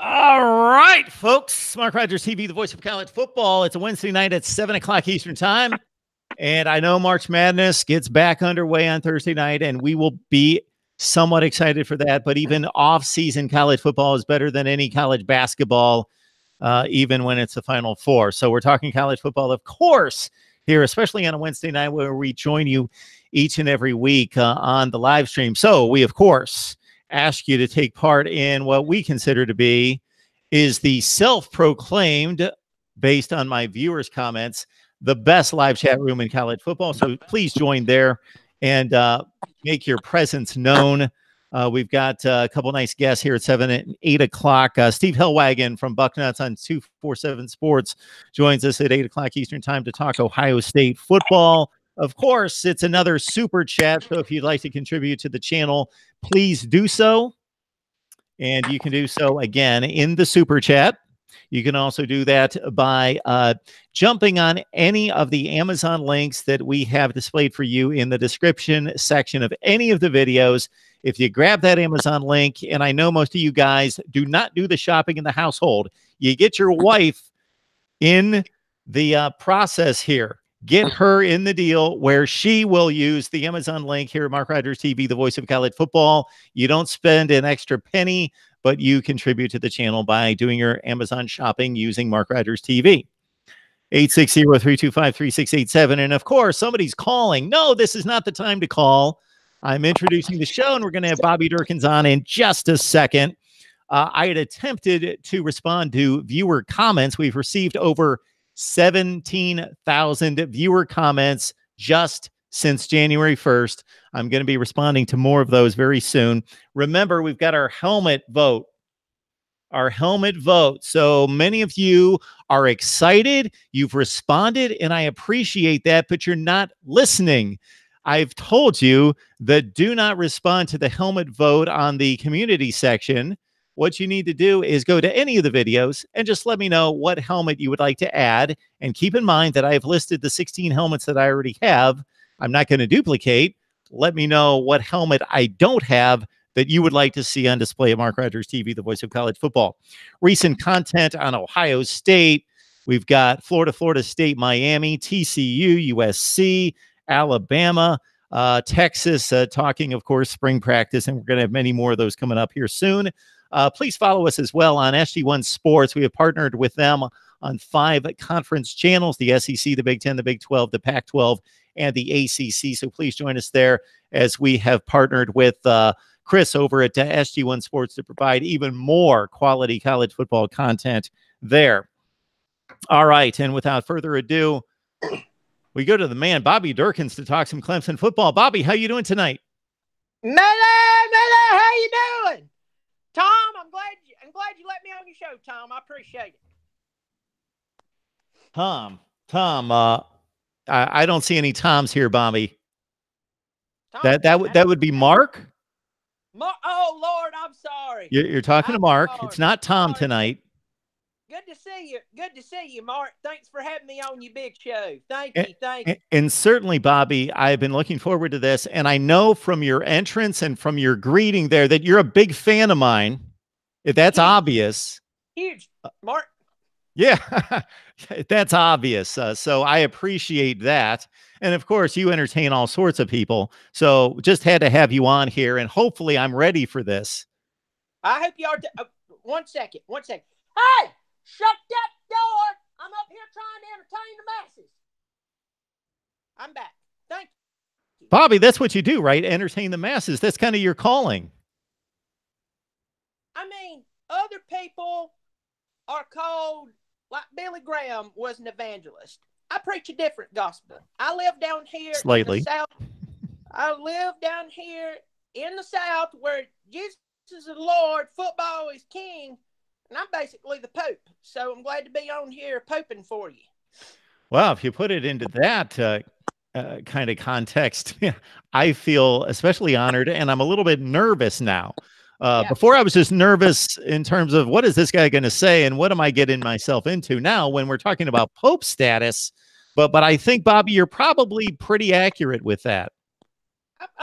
All right, folks. MarkRogersTV, the voice of college football. It's a Wednesday night at 7 o'clock Eastern time. And I know March Madness gets back underway on Thursday night, and we will be somewhat excited for that. But even off-season college football is better than any college basketball, even when it's the Final Four. So we're talking college football, of course, here, especially on a Wednesday night where we join you each and every week on the live stream. So we, of course, ask you to take part in what we consider to be is the self-proclaimed, based on my viewers' comments, the best live chat room in college football. So please join there and make your presence known. We've got a couple nice guests here at 7 and 8 o'clock. Steve Helwagen from Bucknuts on 247 Sports joins us at 8 o'clock Eastern time to talk Ohio State football. Of course, it's another super chat. So if you'd like to contribute to the channel, please do so. And you can do so again in the super chat. You can also do that by jumping on any of the Amazon links that we have displayed for you in the description section of any of the videos. If you grab that Amazon link, and I know most of you guys do not do the shopping in the household, you get your wife in the process here. Get her in the deal where she will use the Amazon link here at MarkRogersTV, the voice of college football. You don't spend an extra penny, but you contribute to the channel by doing your Amazon shopping using MarkRogersTV. 860-325-3687. And of course, somebody's calling. No, this is not the time to call. I'm introducing the show, and we're going to have Bobby Durkins on in just a second. I had attempted to respond to viewer comments. We've received over 17,000 viewer comments just since January 1st. I'm going to be responding to more of those very soon. Remember, we've got our helmet vote. So many of you are excited. You've responded, and I appreciate that, but you're not listening. I've told you that do not respond to the helmet vote on the community section. What you need to do is go to any of the videos and just let me know what helmet you would like to add. And keep in mind that I've listed the 16 helmets that I already have. I'm not going to duplicate. Let me know what helmet I don't have that you would like to see on display at MarkRogersTV, the voice of college football. Recent content on Ohio State. We've got Florida State, Miami, TCU, USC, Alabama, Texas, talking, of course, spring practice, and we're going to have many more of those coming up here soon. Please follow us as well on SG1 Sports. We have partnered with them on 5 conference channels, the SEC, the Big Ten, the Big 12, the Pac-12, and the ACC. So please join us there as we have partnered with Chris over at SG1 Sports to provide even more quality college football content there. All right, and without further ado, we go to the man, Bobby Durkins, to talk some Clemson football. Bobby, how you doing tonight? Mele, how you doing? Tom, I'm glad you let me on your show, Tom. I appreciate it. Tom, I don't see any Toms here, Bobby. Tom, that would be Mark. Oh Lord, I'm sorry. You're talking to Mark. Sorry. It's not Tom tonight. Good to see you. Good to see you, Mark. Thanks for having me on your big show. Thank you. And certainly, Bobby, I've been looking forward to this. And I know from your entrance and from your greeting there that you're a big fan of mine. If that's obvious. Huge, Mark. Yeah, that's obvious. So I appreciate that. And of course, you entertain all sorts of people. So just had to have you on here. And hopefully I'm ready for this. I hope you are. One second. Hey! Shut that door! I'm up here trying to entertain the masses. I'm back. Thank you. Bobby, that's what you do, right? Entertain the masses. That's kind of your calling. I mean, other people are called, like Billy Graham was an evangelist. I preach a different gospel. I live down here slightly in the South. I live down here in the South where Jesus is the Lord, football is king. And I'm basically the Pope, so I'm glad to be on here poping for you. Well, if you put it into that kind of context, I feel especially honored, and I'm a little bit nervous now. Before I was just nervous in terms of what is this guy going to say and what am I getting myself into now when we're talking about Pope status. But I think, Bobby, you're probably pretty accurate with that.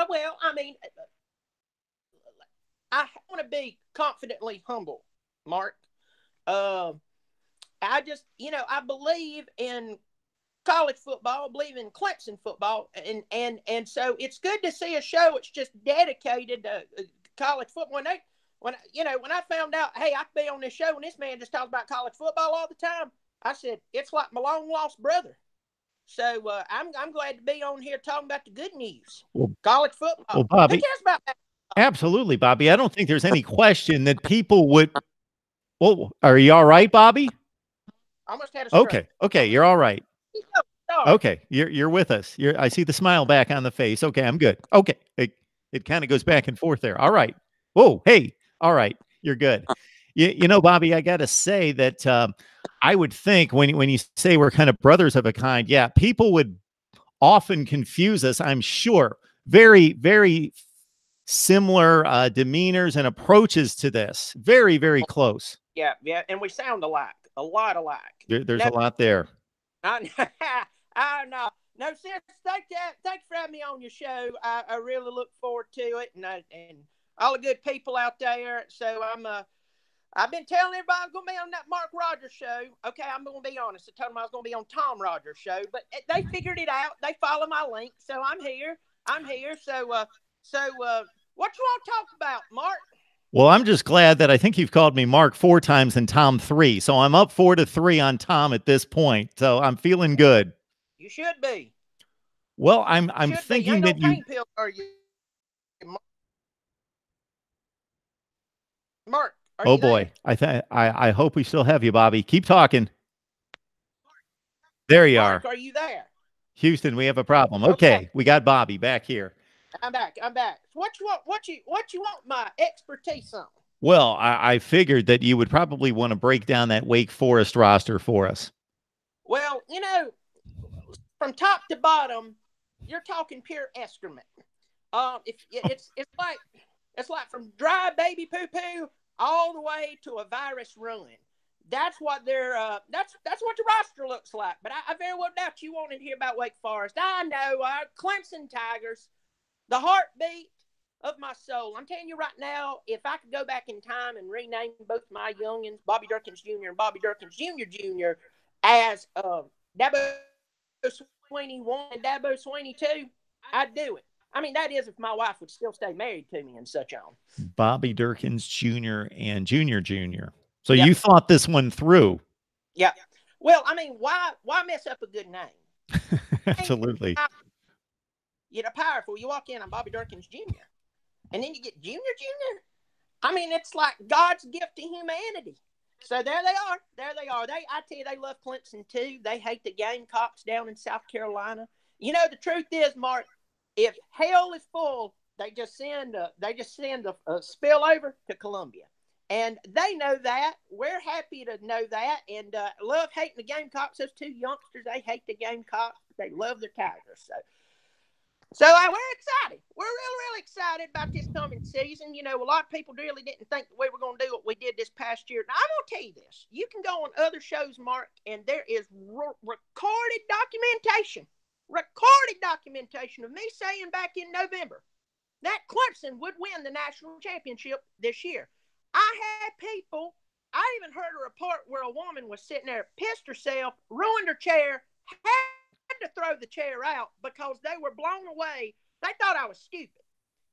Well, I mean, I want to be confidently humble, Mark. I just, I believe in college football, I believe in Clemson football, and so it's good to see a show that's just dedicated to college football. When I found out, hey, I could be on this show and this man just talks about college football all the time, I said it's like my long lost brother. So I'm glad to be on here talking about the good news, college football. Well, Bobby, who cares about that? Absolutely, Bobby. I don't think there's any question that people would. Well, are you all right, Bobby? I almost had a stroke. Okay, you're all right. Sorry. Okay, you're with us. I see the smile back on the face. Okay, I'm good. Okay, it kind of goes back and forth there. All right. Whoa, hey, all right, you're good. Bobby, I got to say that I would think when you say we're kind of brothers of a kind, yeah, people would often confuse us. I'm sure. Very, very similar demeanors and approaches to this. Very, very close. Yeah, and we sound alike, a lot alike. There's a lot there. I know. No, sis, thanks for having me on your show. I really look forward to it, and all the good people out there. So I've been telling everybody I'm going to be on that Mark Rogers show. Okay, I'm going to be honest. I told them I was going to be on Tom Rogers' show, but they figured it out. They follow my link, so I'm here. So what you want to talk about, Mark? Well, I'm just glad that I think you've called me Mark 4 times and Tom 3. So I'm up 4-3 on Tom at this point. So I'm feeling good. You should be. Well, I'm thinking that pain pills, are you? Mark, are you boy. there? I hope we still have you, Bobby. Keep talking. There you Mark, are. Are you there? Houston, we have a problem. Okay, we got Bobby back here. I'm back. What you want? What you want my expertise on? Well, I figured that you would probably want to break down that Wake Forest roster for us. Well, from top to bottom, you're talking pure excrement. It's like from dry baby poo poo all the way to a virus ruin. That's what that's what the roster looks like. But I very well doubt you wanted to hear about Wake Forest. I know our Clemson Tigers, the heartbeat of my soul. I'm telling you right now, if I could go back in time and rename both my youngins, Bobby Durkins Jr. and Bobby Durkins Jr. as Dabo Swinney 1 and Dabo Swinney 2, I'd do it. I mean, that is if my wife would still stay married to me and such on. Bobby Durkins Jr. and Jr. So you thought this one through. Yeah. Well, I mean, why mess up a good name? Absolutely. Powerful. You walk in, I'm Bobby Durkins Jr. And then you get Jr. I mean, it's like God's gift to humanity. So there they are. I tell you, they love Clemson too. They hate the Gamecocks down in South Carolina. The truth is, Mark, if hell is full, they just send a spillover to Columbia. And they know that. We're happy to know that. And love hating the Gamecocks. Those two youngsters, they hate the Gamecocks. They love their Tigers. So we're excited. We're really, really excited about this coming season. A lot of people really didn't think that we were going to do what we did this past year. Now, I'm going to tell you this. You can go on other shows, Mark, and there is recorded documentation of me saying back in November that Clemson would win the national championship this year. I even heard a report where a woman was sitting there, pissed herself, ruined her chair, had to throw the chair out because they were blown away. They thought I was stupid.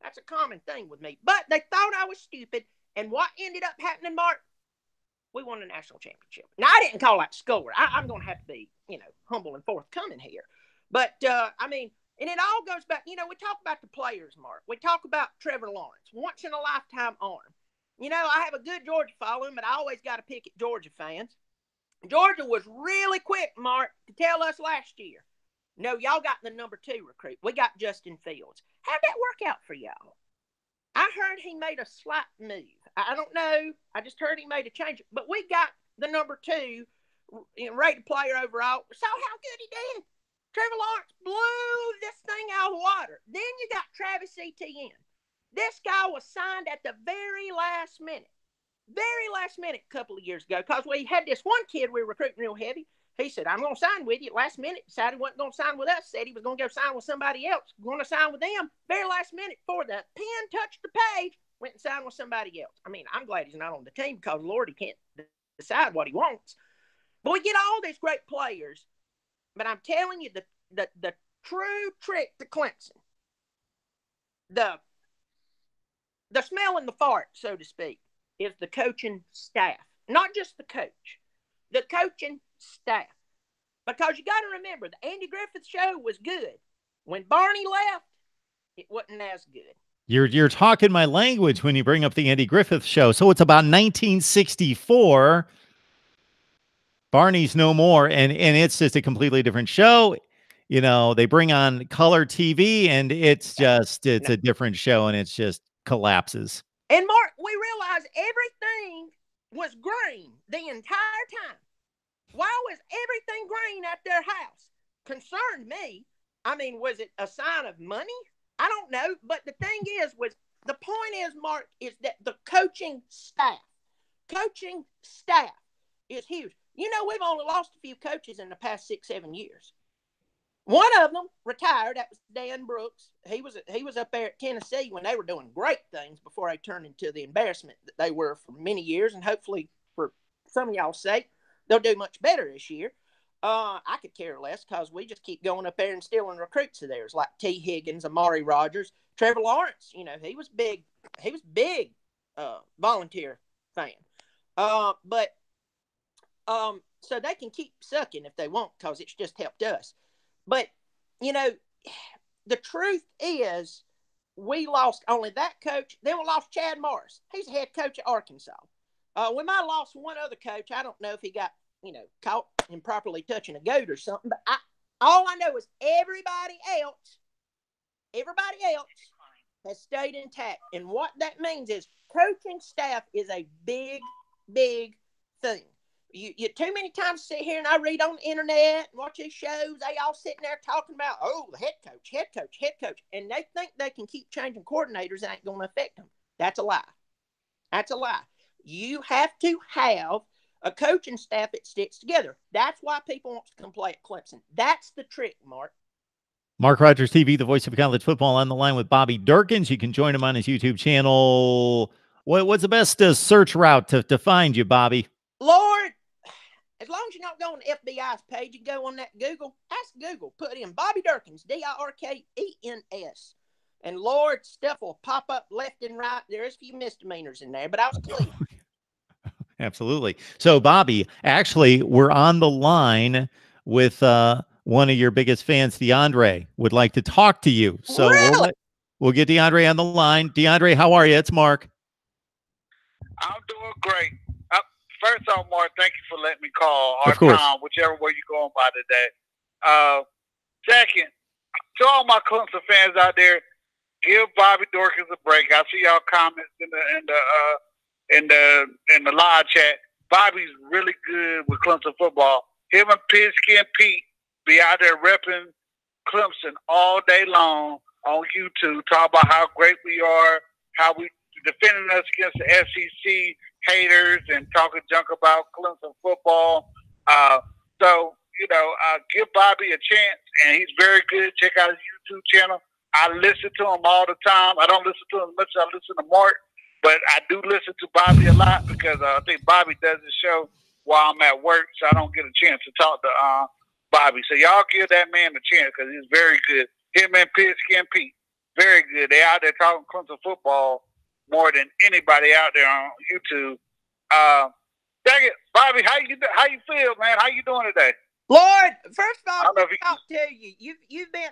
That's a common thing with me. But they thought I was stupid. And what ended up happening, Mark? We won the national championship. Now, I didn't call that score. I'm going to have to be, humble and forthcoming here. But, and it all goes back, we talk about the players, Mark. We talk about Trevor Lawrence, once in a lifetime arm. I have a good Georgia following, but I always got to pick at Georgia fans. Georgia was really quick, Mark, to tell us last year, no, y'all got the number 2 recruit. We got Justin Fields. How'd that work out for y'all? I heard he made a slight move. I don't know. I just heard he made a change. But we got the number 2 rated player overall. Saw how good he did. Trevor Lawrence blew this thing out of the water. Then you got Travis Etienne. This guy was signed at the very last minute a couple of years ago, because we had this one kid we were recruiting real heavy. He said, I'm going to sign with you. Last minute, decided he wasn't going to sign with us, said he was going to go sign with somebody else, going to sign with them. Very last minute, before the pen touched the page, went and signed with somebody else. I mean, I'm glad he's not on the team because, Lord, he can't decide what he wants. But we get all these great players. But I'm telling you, the true trick to Clemson, the smell in the fart, so to speak, is the coaching staff. Not just the coach, the coaching staff. Because you got to remember, the Andy Griffith show was good. When Barney left, it wasn't as good. You're talking my language when you bring up the Andy Griffith show. So it's about 1964. Barney's no more, and it's just a completely different show. You know, they bring on color TV, and it's a different show, and it's just collapses. And Mark, we realized everything was green the entire time. Why was everything green at their house? Concerned me. I mean, was it a sign of money? I don't know. But the thing is, the point is, Mark, is that the coaching staff is huge. You know, we've only lost a few coaches in the past 6-7 years. One of them retired. That was Dan Brooks. He was up there at Tennessee when they were doing great things before they turned into the embarrassment that they were for many years. And hopefully, for some of y'all's sake, they'll do much better this year. I could care less because we just keep going up there and stealing recruits of theirs, like T. Higgins, Amari Rogers, Trevor Lawrence. You know, he was big. He was big volunteer fan. So they can keep sucking if they want because it's just helped us. But, you know, the truth is we lost only that coach. Then we lost Chad Morris. He's the head coach at Arkansas. We might have lost one other coach. I don't know if he got, caught improperly touching a goat or something. But all I know is everybody else has stayed intact. And what that means is coaching staff is a big, big thing. You too many times sit here and I read on the internet and watch these shows. They all sitting there talking about, the head coach. And they think they can keep changing coordinators and ain't going to affect them. That's a lie. You have to have a coaching staff that sticks together. That's why people want to come play at Clemson. That's the trick, Mark. Mark Rogers TV, the voice of college football, on the line with Bobby Durkins. You can join him on his YouTube channel. What's the best search route to find you, Bobby? Lord, as long as you don't go on the FBI's page, you go on that Google. Ask Google. Put in Bobby Durkins, Dirkens. And Lord, stuff will pop up left and right. There's a few misdemeanors in there, but I was clean. Absolutely. So, Bobby, actually, we're on the line with one of your biggest fans, DeAndre, would like to talk to you. So really? we'll get DeAndre on the line. DeAndre, how are you? It's Mark. I'm doing great. First off, Mark, thank you for letting me call. Of course. Tom, whichever way you're going by today. Second, to all my Clemson fans out there, give Bobby Durkins a break. I see y'all comments in the live chat. Bobby's really good with Clemson football. Him and Pigskin Pete be out there repping Clemson all day long on YouTube, talk about how great we are, how we defending us against the SEC haters and talking junk about Clemson football. Give Bobby a chance, and he's very good. Check out his YouTube channel. I listen to him all the time. I don't listen to him as much as I listen to Mark, but I do listen to Bobby a lot because I think Bobby does the show while I'm at work, so I don't get a chance to talk to Bobby. So y'all give that man a chance because he's very good. Him and Pigskin Pete, very good. They out there talking Clemson football more than anybody out there on YouTube. Dang it, Bobby, how you feel, man? How you doing today? Lord, first of all, I'll talk to you.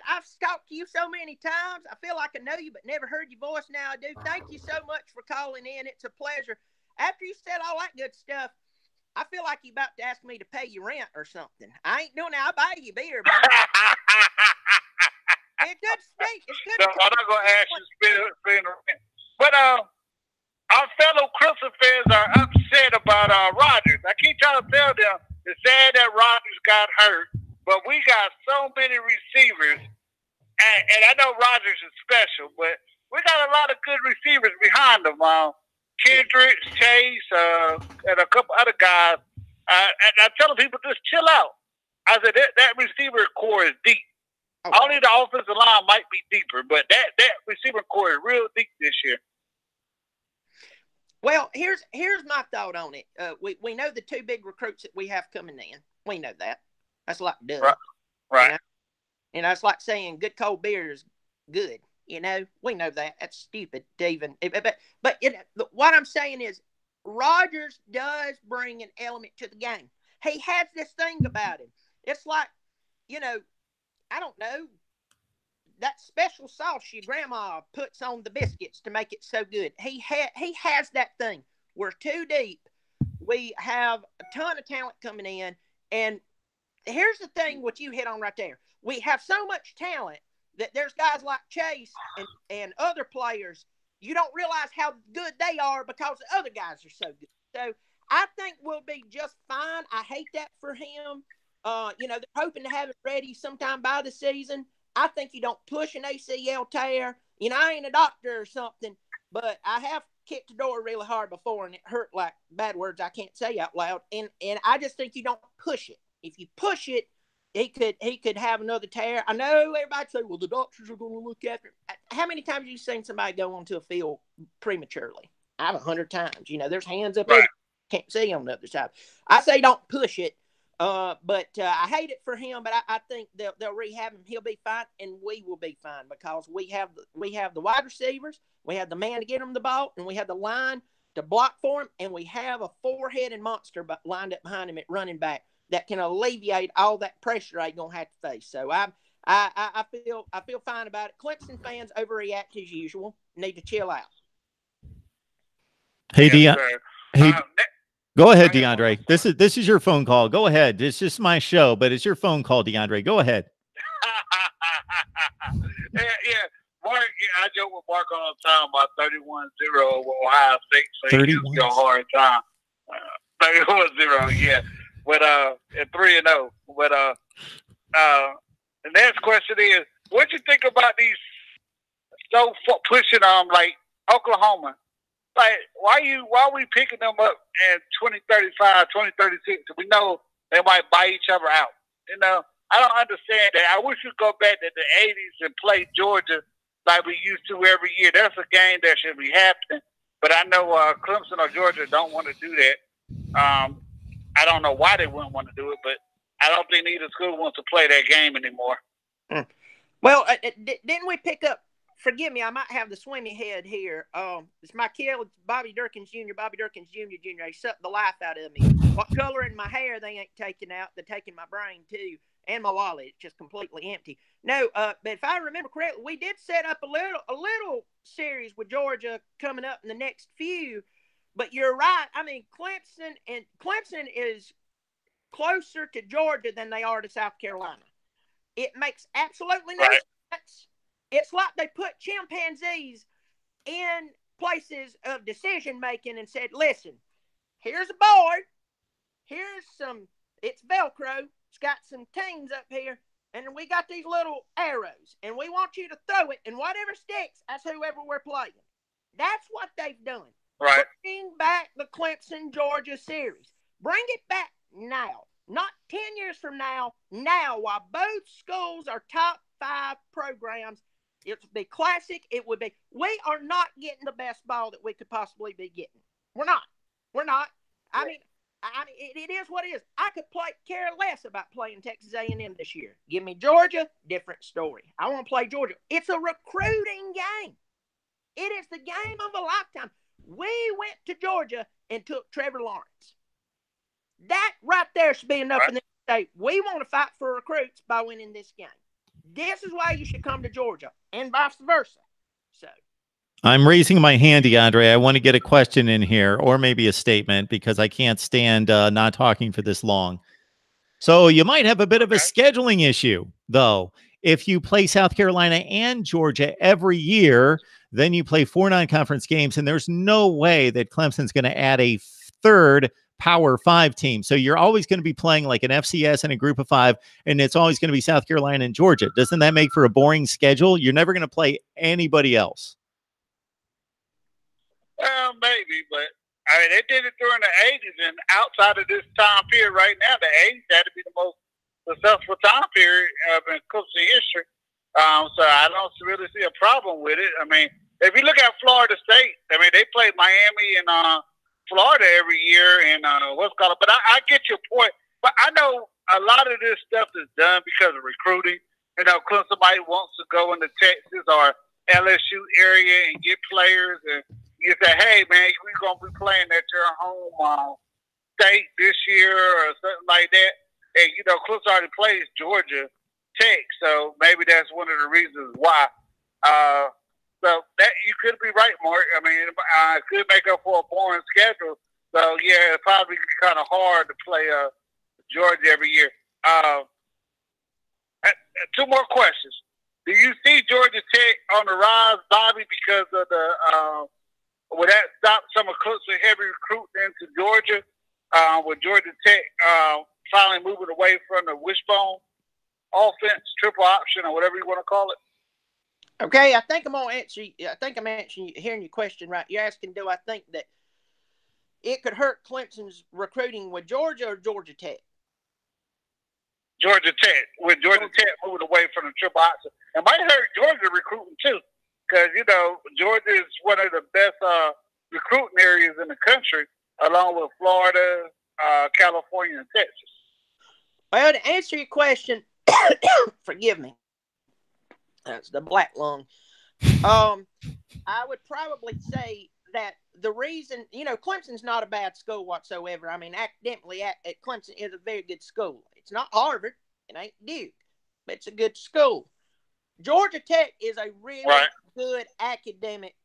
I've talked to you so many times. I feel like I know you, but never heard your voice. Now I do. Thank you so much for calling in. It's a pleasure. After you said all that good stuff, I feel like you're about to ask me to pay you rent or something. I ain't doing that. I'll buy you beer, man. It's good to speak. It's good. No, I'm not gonna ask you to spend rent, but our fellow Clemson fans are upset about Rodgers. I keep trying to tell them it's sad that Rodgers got hurt, but we got so many receivers, and I know Rodgers is special, but we got a lot of good receivers behind him. Kendricks, Chase, and a couple other guys. And I tell people, just chill out. I said, that receiver core is deep. Okay. Only the offensive line might be deeper, but that receiver core is real deep this year. Well, here's here's my thought on it. We know the two big recruits that we have coming in. We know that. That's like duh. Right. You know? And that's like saying good cold beer is good. You know, we know that. That's stupid to even. But what I'm saying is, Rogers does bring an element to the game. He has this thing about him. It's like, you know, I don't know, that special sauce your grandma puts on the biscuits to make it so good. He has that thing. We're too deep. We have a ton of talent coming in. And here's the thing, what you hit on right there. We have so much talent that there's guys like Chase and other players, you don't realize how good they are because the other guys are so good. So I think we'll be just fine. I hate that for him. You know, they're hoping to have it ready sometime by the season. I think you don't push an ACL tear. You know, I ain't a doctor or something, but I have kicked the door really hard before, and it hurt like bad words I can't say out loud. And I just think you don't push it. If you push it, he could have another tear. I know everybody say, well, the doctors are going to look after him. How many times have you seen somebody go onto a field prematurely? I've 100 times. You know, there's hands up there. Can't see on the other side. I say don't push it. But I hate it for him, but I think they'll rehab him. He'll be fine, and we will be fine because we have the wide receivers, we have the man to get him the ball, and we have the line to block for him, and we have a four-headed monster lined up behind him at running back that can alleviate all that pressure I'm gonna have to face. So I feel fine about it. Clemson fans overreact as usual. Need to chill out. Hey, Dion. Hey. Go ahead, DeAndre. This is your phone call. Go ahead. It's just my show, but it's your phone call, DeAndre. Go ahead. Yeah. Mark, I joke with Mark all the time about 31-0 with Ohio State, so he gives you a hard time. 31-0, yeah. But at 3-0. But the next question is, what you think about these pushing like Oklahoma? Like, why are we picking them up in 2035, 2036? We know they might buy each other out. You know, I don't understand that. I wish we'd go back to the 80s and play Georgia like we used to every year. That's a game that should be happening. But I know Clemson or Georgia don't want to do that. I don't know why they wouldn't want to do it, but I don't think neither school wants to play that game anymore. Well, didn't we pick up? Forgive me, I might have the swimmy head here. It's my kid, Bobby Durkins Jr. Bobby Durkins Jr. They sucked the life out of me. What color in my hair they ain't taking out? They're taking my brain too, and my wallet. It's just completely empty. No, but if I remember correctly, we did set up a little series with Georgia coming up in the next few. But you're right. I mean, Clemson is closer to Georgia than they are to South Carolina. It makes absolutely no sense. It's like they put chimpanzees in places of decision-making and said, listen, here's a board. Here's it's Velcro. It's got some teams up here. And we got these little arrows. And we want you to throw it. And whatever sticks, that's whoever we're playing. That's what they've done. Right. Bring back the Clemson-Georgia series. Bring it back now. Not 10 years from now. Now, while both schools are top 5 programs. It would be classic. It would be. We are not getting the best ball that we could possibly be getting. We're not. I mean, it is what it is. I could care less about playing Texas A&M this year. Give me Georgia, different story. I want to play Georgia. It's a recruiting game. It is the game of a lifetime. We went to Georgia and took Trevor Lawrence. That right there should be enough in this state. We want to fight for recruits by winning this game. This is why you should come to Georgia, and vice versa. So, I'm raising my hand, DeAndre. I want to get a question in here, or maybe a statement, because I can't stand not talking for this long. So you might have a bit of a scheduling issue, though. If you play South Carolina and Georgia every year, then you play 4 non-conference games, and there's no way that Clemson's going to add a third Power 5 team. So you're always going to be playing like an FCS and a group of 5, and it's always going to be South Carolina and Georgia. Doesn't that make for a boring schedule? You're never going to play anybody else. Well, maybe, but I mean, they did it during the 80s, and outside of this time period right now, the 80s had to be the most successful time period in Clemson history. So I don't really see a problem with it. I mean, if you look at Florida State, I mean, they played Miami and Florida every year, and what's called. But I get your point. But I know a lot of this stuff is done because of recruiting. You know, somebody wants to go into Texas or LSU area and get players, and you say, hey, man, we're going to be playing at your home state this year or something like that. And, you know, Clemson already plays Georgia Tech, so maybe that's one of the reasons why. So that you could be right, Mark. I mean, it could make up for a boring schedule. So, yeah, it's probably kind of hard to play Georgia every year. Two more questions. Do you see Georgia Tech on the rise, Bobby, because of the will that stop some of Clemson heavy recruiting into Georgia? With Georgia Tech finally moving away from the wishbone offense, triple option, or whatever you want to call it? Okay, I think I'm hearing your question right. You're asking, do I think that it could hurt Clemson's recruiting with Georgia or Georgia Tech? Georgia Tech, with Georgia Tech moving away from the triple option. It might hurt Georgia recruiting too, because, you know, Georgia is one of the best recruiting areas in the country, along with Florida, California, and Texas. Well, to answer your question, forgive me, that's the black lung. I would probably say that the reason, you know, Clemson's not a bad school whatsoever. I mean, academically, Clemson is a very good school. It's not Harvard, it ain't Duke, but it's a good school. Georgia Tech is a really good academic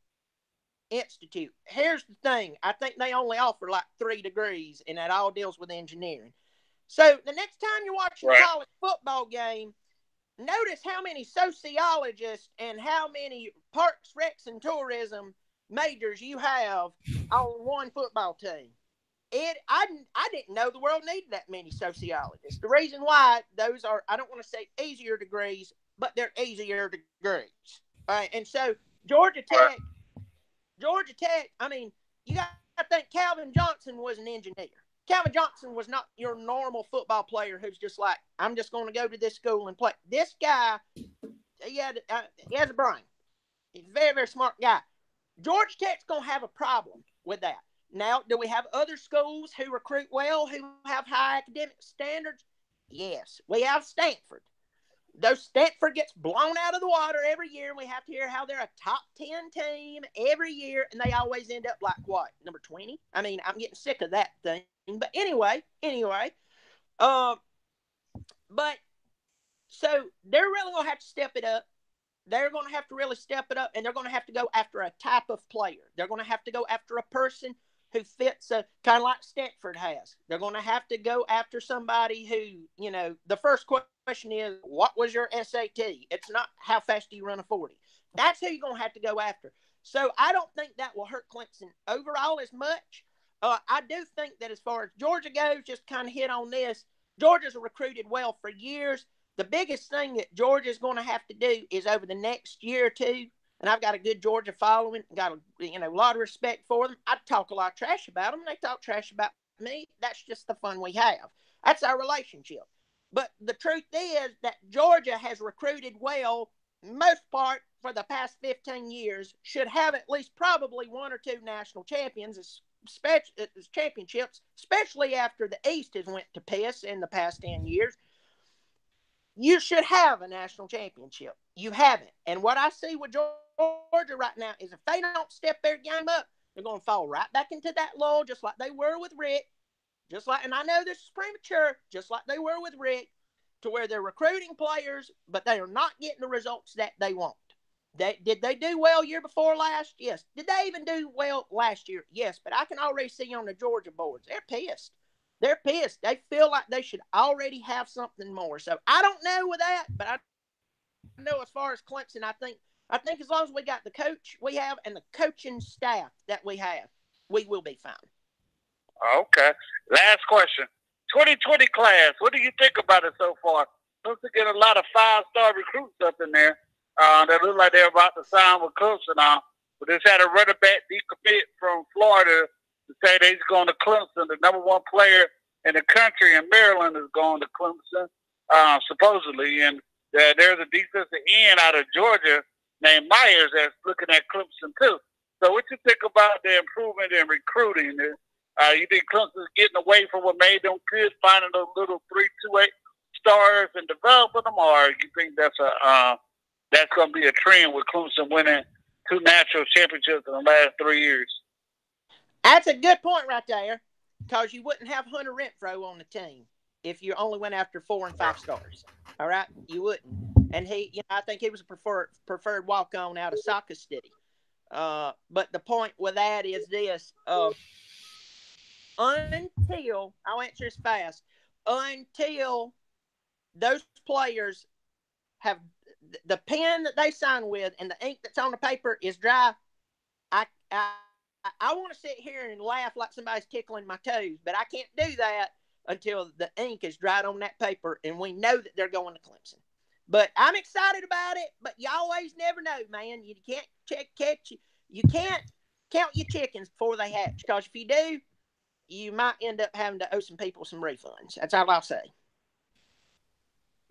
institute. Here's the thing. I think they only offer like 3 degrees, and that all deals with engineering. So the next time you're watching a college football game, notice how many sociologists and how many parks, recs, and tourism majors you have on one football team. I didn't know the world needed that many sociologists. The reason why those are, I don't want to say easier degrees, but they're easier degrees. All right, and so Georgia Tech, I mean, you got to think Calvin Johnson was an engineer. Calvin Johnson was not your normal football player who's just like, I'm just going to go to this school and play. This guy, he has a brain. He's a very, very smart guy. Georgia Tech's going to have a problem with that. Now, do we have other schools who recruit well, who have high academic standards? Yes. We have Stanford. Though Stanford gets blown out of the water every year, and we have to hear how they're a top 10 team every year, and they always end up like what, number 20? I mean, I'm getting sick of that thing. But anyway, but so they're really going to have to step it up. They're going to have to really step it up, and they're going to have to go after a type of player. They're going to have to go after a person who fits kind of like Stanford has. They're going to have to go after somebody who, you know, the first question is, what was your SAT? It's not how fast do you run a 40. That's who you're going to have to go after. So I don't think that will hurt Clemson overall as much. I do think that as far as Georgia goes, just kind of hit on this, Georgia's recruited well for years. The biggest thing that Georgia's going to have to do is over the next year or two, and I've got a good Georgia following, got a lot of respect for them. I talk a lot of trash about them. They talk trash about me. That's just the fun we have. That's our relationship. But the truth is that Georgia has recruited well, most part, for the past 15 years, should have at least probably 1 or 2 national championships, especially after the East has went to piss in the past 10 years. You should have a national championship. You haven't. And what I see with Georgia right now is if they don't step their game up, they're going to fall right back into that lull, just like they were with Rick. And I know this is premature, just like they were with Rick, to where they're recruiting players, but they are not getting the results that they want. Did they do well year before last? Yes. Did they even do well last year? Yes. But I can already see on the Georgia boards, they're pissed. They're pissed. They feel like they should already have something more. So I don't know with that, but I know as far as Clemson, I think as long as we got the coach we have and the coaching staff that we have, we will be fine. Okay. Last question. 2020 class, what do you think about it so far? Looks to get a lot of 5-star recruits up in there. They look like they're about to sign with Clemson now. But just had a running back decommit from Florida to say that he's going to Clemson. The number 1 player in the country in Maryland is going to Clemson, supposedly. And there's a defensive end out of Georgia named Myers that's looking at Clemson too. So what you think about the improvement in recruiting? You think Clemson's getting away from what made them good, finding those little 3-2-8 stars and developing them, or you think that's going to be a trend with Clemson winning 2 national championships in the last 3 years? That's a good point right there, because you wouldn't have Hunter Renfro on the team if you only went after 4 and 5 stars. All right, you wouldn't. And I think he was a preferred walk-on out of Soccer City. But the point with that is this: until I'll answer this fast, until those players have the pen that they sign with and the ink that's on the paper is dry, I want to sit here and laugh like somebody's tickling my toes, but I can't do that until the ink is dried on that paper and we know that they're going to Clemson. But I'm excited about it, but you always never know, man. You can't you can't count your chickens before they hatch, because if you do, you might end up having to owe some people some refunds. That's all I'll say.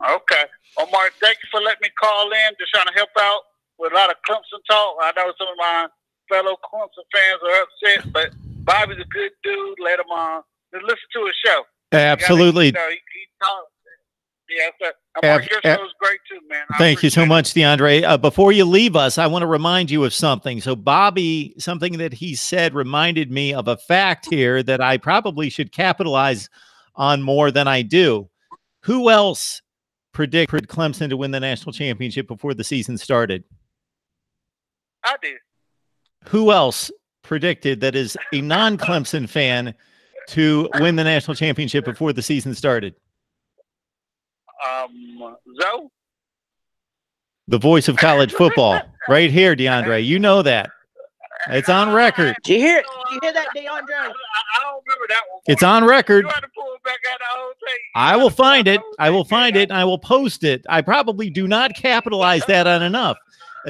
Okay. Well, Mark, thank you for letting me call in, just trying to help out with a lot of Clemson talk. I know some of my fellow Clemson fans are upset, but Bobby's a good dude. Let him just listen to his show. Absolutely. He talks. Yeah, sir. Mark, your show is great too, man. Thank you so much, DeAndre. Before you leave us, I want to remind you of something. So Bobby, something that he said reminded me of a fact here that I probably should capitalize on more than I do. Who else predicted Clemson to win the national championship before the season started? I did. Who else predicted, that is a non-Clemson fan, to win the national championship before the season started? Zoe? The voice of college football. Right here, DeAndre. You know that. It's on record. Did you hear that, DeAndre? I don't remember that one. It's on record. You had to pull it back out of the whole thing. I will find it. I will find it, and I will post it. I probably do not capitalize that on enough.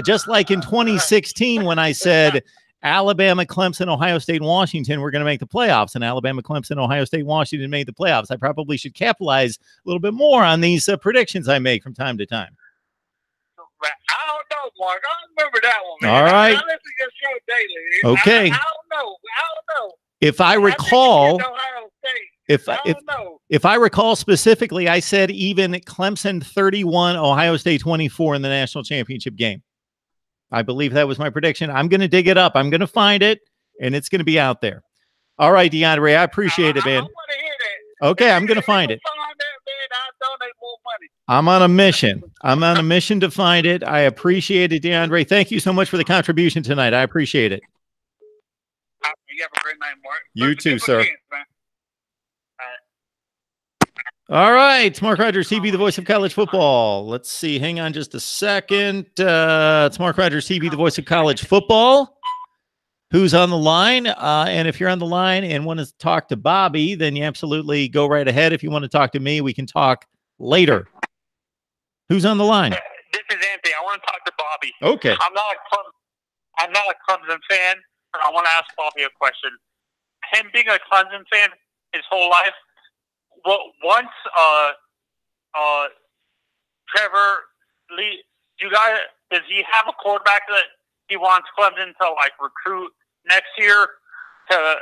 Just like in 2016 when I said Alabama, Clemson, Ohio State, Washington were going to make the playoffs, and Alabama, Clemson, Ohio State, Washington made the playoffs. I probably should capitalize a little bit more on these predictions I make from time to time. I don't know, Mark. I don't remember that one, man. All right. I listen to your show daily. Okay. I don't know. If I recall, If if I recall specifically, I said even Clemson 31, Ohio State 24 in the national championship game. I believe that was my prediction. I'm going to dig it up. I'm going to find it, and it's going to be out there. All right, DeAndre, I appreciate it, man. I want to hear that. Okay, I'm going to find it. I'll donate more money. I'm on a mission. I'm on a mission to find it. I appreciate it, DeAndre. Thank you so much for the contribution tonight. I appreciate it. You have a great night, Mark. You too, sir. All right, Mark Rogers TV, the voice of college football. Let's see. Hang on just a second. It's Mark Rogers TV, the voice of college football. Who's on the line? And if you're on the line and want to talk to Bobby, then you absolutely go right ahead. If you want to talk to me, we can talk later. Who's on the line? This is Anthony. I want to talk to Bobby. Okay. I'm not a Clemson fan, but I want to ask Bobby a question. Him being a Clemson fan his whole life, once Trevor Lee, does he have a quarterback that he wants Clemson to recruit next year to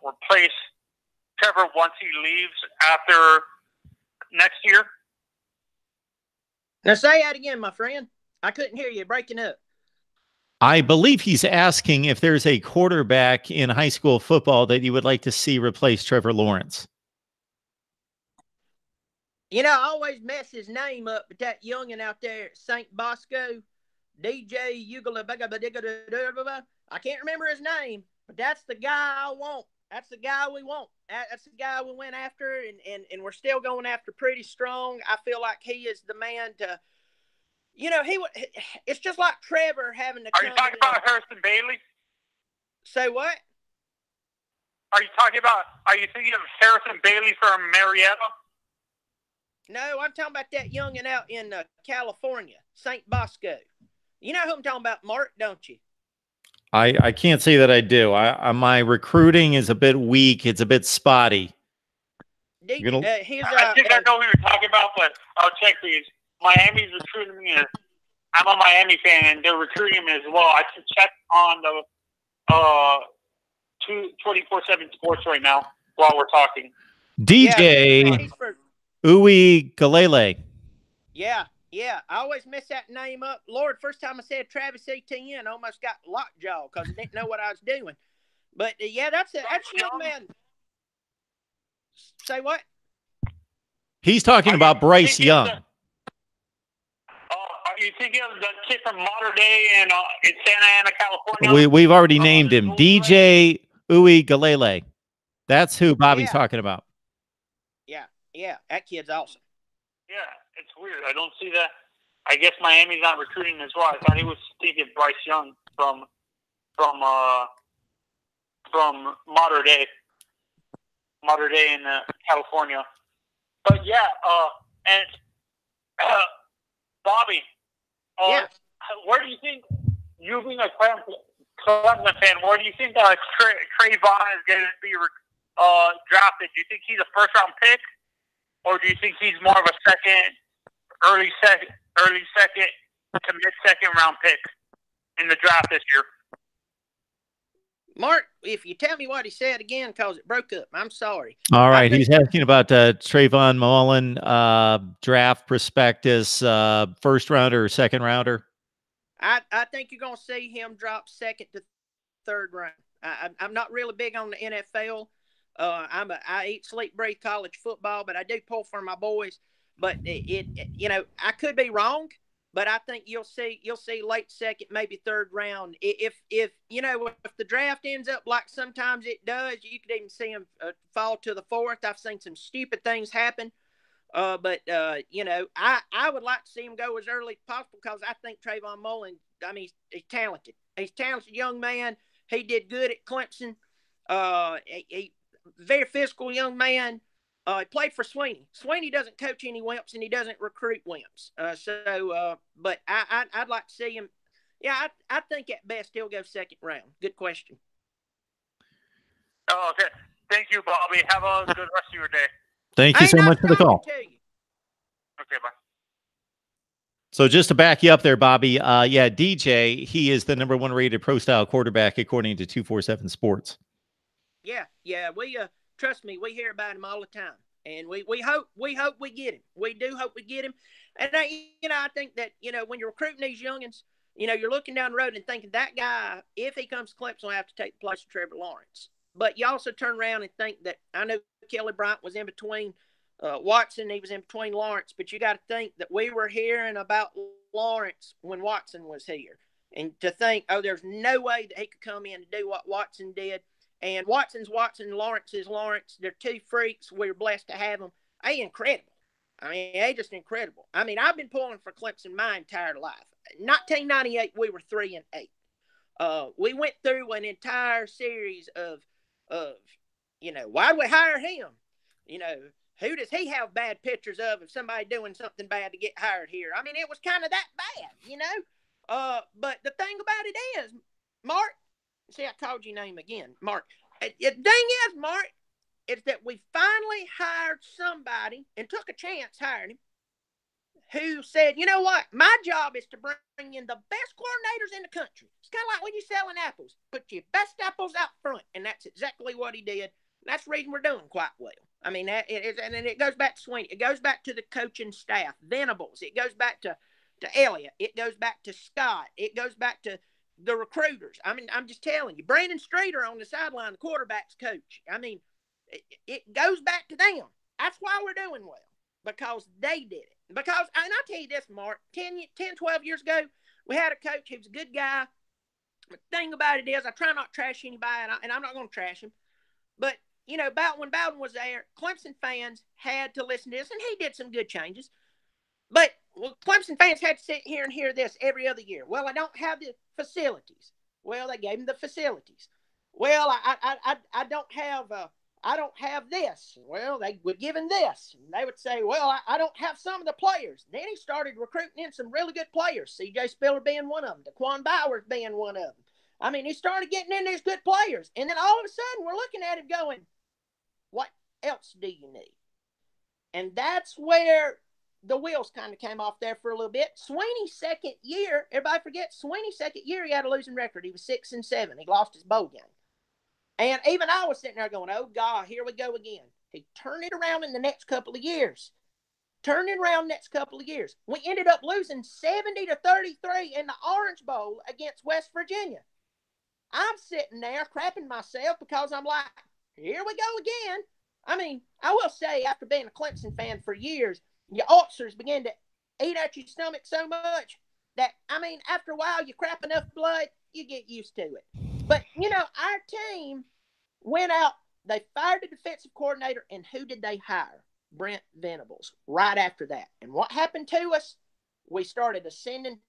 replace Trevor once he leaves after next year? Now say that again, my friend. I couldn't hear you. Breaking up. I believe he's asking if there's a quarterback in high school football that you would like to see replace Trevor Lawrence. You know, I always mess his name up, but that youngin' out there at St. Bosco, DJ Ugala, I can't remember his name, but that's the guy I want. That's the guy we want. That's the guy we went after, and we're still going after pretty strong. I feel like he is the man to, it's just like Trevor having to Are you talking about Harrison Bailey? Say what? Are you thinking of Harrison Bailey from Marietta? No, I'm talking about that youngin' out in California, St. Bosco. You know who I'm talking about, Mark, don't you? I can't say that I do. My recruiting is a bit weak. It's a bit spotty. I think I know who you're talking about, but I'll check these. Miami's recruiting me. I'm a Miami fan, and they're recruiting me as well. I can check on the 24/7 Sports right now while we're talking. DJ Galele. Yeah. I always mess that name up. Lord, first time I said Travis Etienne, I almost got lockjaw because I didn't know what I was doing. But yeah, that's a young man. Say what? He's talking about Bryce Young. Are you thinking of the kid from Modern Day in Santa Ana, California? We've already named him. DJ Galele. That's who Bobby's talking about. Yeah, that kid's awesome. Yeah, it's weird. I don't see that. I guess Miami's not recruiting as well. I thought he was thinking Bryce Young from Modern Day in California. But yeah, and Bobby, where do you think, you being a Clemson fan, where do you think Trayvon is going to be drafted? Do you think he's a first-round pick, or do you think he's more of a early second to mid-second round pick in the draft this year? Mark, if you tell me what he said again, because it broke up, I'm sorry. All right. He's asking about Trayvon Mullen, draft prospectus, first rounder or second rounder. I think you're going to see him drop second to third round. I'm not really big on the NFL. I eat, sleep, breathe college football, but I do pull for my boys. But I could be wrong, but I think you'll see late second, maybe third round. If the draft ends up like sometimes it does, you could even see him fall to the fourth. I've seen some stupid things happen. But I would like to see him go as early as possible because I think Trayvon Mullen, he's talented. He's a talented young man. He did good at Clemson. He very physical young man. He played for Swinney. Swinney doesn't coach any wimps, and he doesn't recruit wimps. But I'd like to see him. Yeah, I think at best he'll go second round. Good question. Oh, okay. Thank you, Bobby. Have a good rest of your day. Thank you so much for the call. Okay, bye. So just to back you up there, Bobby, DJ, he is the #1 rated pro-style quarterback according to 247 Sports. Yeah. We trust me, we hear about him all the time, and we hope we get him. We do hope we get him. And I think that when you're recruiting these youngins, you're looking down the road and thinking that guy, if he comes to Clemson, will have to take the place of Trevor Lawrence. But you also turn around and think that I know Kelly Bryant was in between Watson, he was in between Lawrence, but you got to think that we were hearing about Lawrence when Watson was here, and to think, there's no way that he could come in and do what Watson did. And Watson's Watson, Lawrence is Lawrence. They're two freaks. We're blessed to have them. They incredible. They just incredible. I've been pulling for Clemson my entire life. 1998, we were 3-8. We went through an entire series of why do we hire him? Who does he have bad pictures of somebody doing something bad to get hired here? It was kind of that bad, But the thing about it is, Mark, see, I called your name again, Mark. The thing is, Mark, is that we finally hired somebody and took a chance hiring him who said, you know what, my job is to bring in the best coordinators in the country. It's kind of like when you're selling apples. Put your best apples out front, and that's exactly what he did. That's the reason we're doing quite well. And it goes back to Swinney. It goes back to the coaching staff, Venables. It goes back to Elliott. It goes back to Scott. It goes back to the recruiters. I'm just telling you, Brandon Streeter on the sideline, the quarterback's coach. It goes back to them. That's why we're doing well, because they did it. Because, and I'll tell you this, Mark, 12 years ago, we had a coach who was a good guy. The thing about it is, I try not to trash anybody, and I'm not going to trash him. But, when Bowden was there, Clemson fans had to listen to this, and he did some good changes. But Clemson fans had to sit here and hear this every other year. Well, I don't have the facilities. Well, they gave him the facilities. Well, I don't have this. Well, they would give him this. And they would say, well, I don't have some of the players. Then he started recruiting in some really good players. C.J. Spiller being one of them. Daquan Bowers being one of them. He started getting in these good players. And then all of a sudden, we're looking at him going, what else do you need? And that's where the wheels kind of came off there for a little bit. Swinney's second year, everybody forgets, Swinney's second year, he had a losing record. He was 6-7. He lost his bowl game. And even I was sitting there going, oh, God, here we go again. He turned it around in the next couple of years. We ended up losing 70-33 in the Orange Bowl against West Virginia. I'm sitting there crapping myself because I'm like, here we go again. I mean, I will say, after being a Clemson fan for years, your ulcers begin to eat at your stomach so much that, I mean, after a while, you crap enough blood, you get used to it. But, you know, our team went out, they fired the defensive coordinator, and who did they hire? Brent Venables, right after that. And what happened to us? We started ascending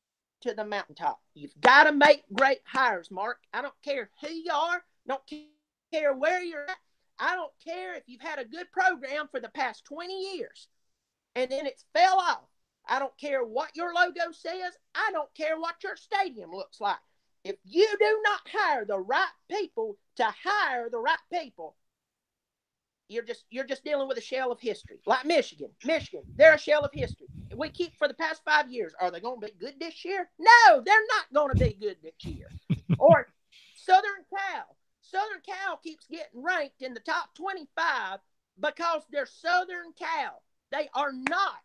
to the mountaintop. You've got to make great hires, Mark. I don't care who you are, don't care where you're at. I don't care if you've had a good program for the past 20 years and then it's fell off. I don't care what your logo says. I don't care what your stadium looks like. If you do not hire the right people to hire the right people, you're just dealing with a shell of history. Like Michigan, they're a shell of history. We keep for the past 5 years. Are they going to be good this year? No, they're not going to be good this year. Or Southern Cal. Southern Cal keeps getting ranked in the top 25 because they're Southern Cal. They are not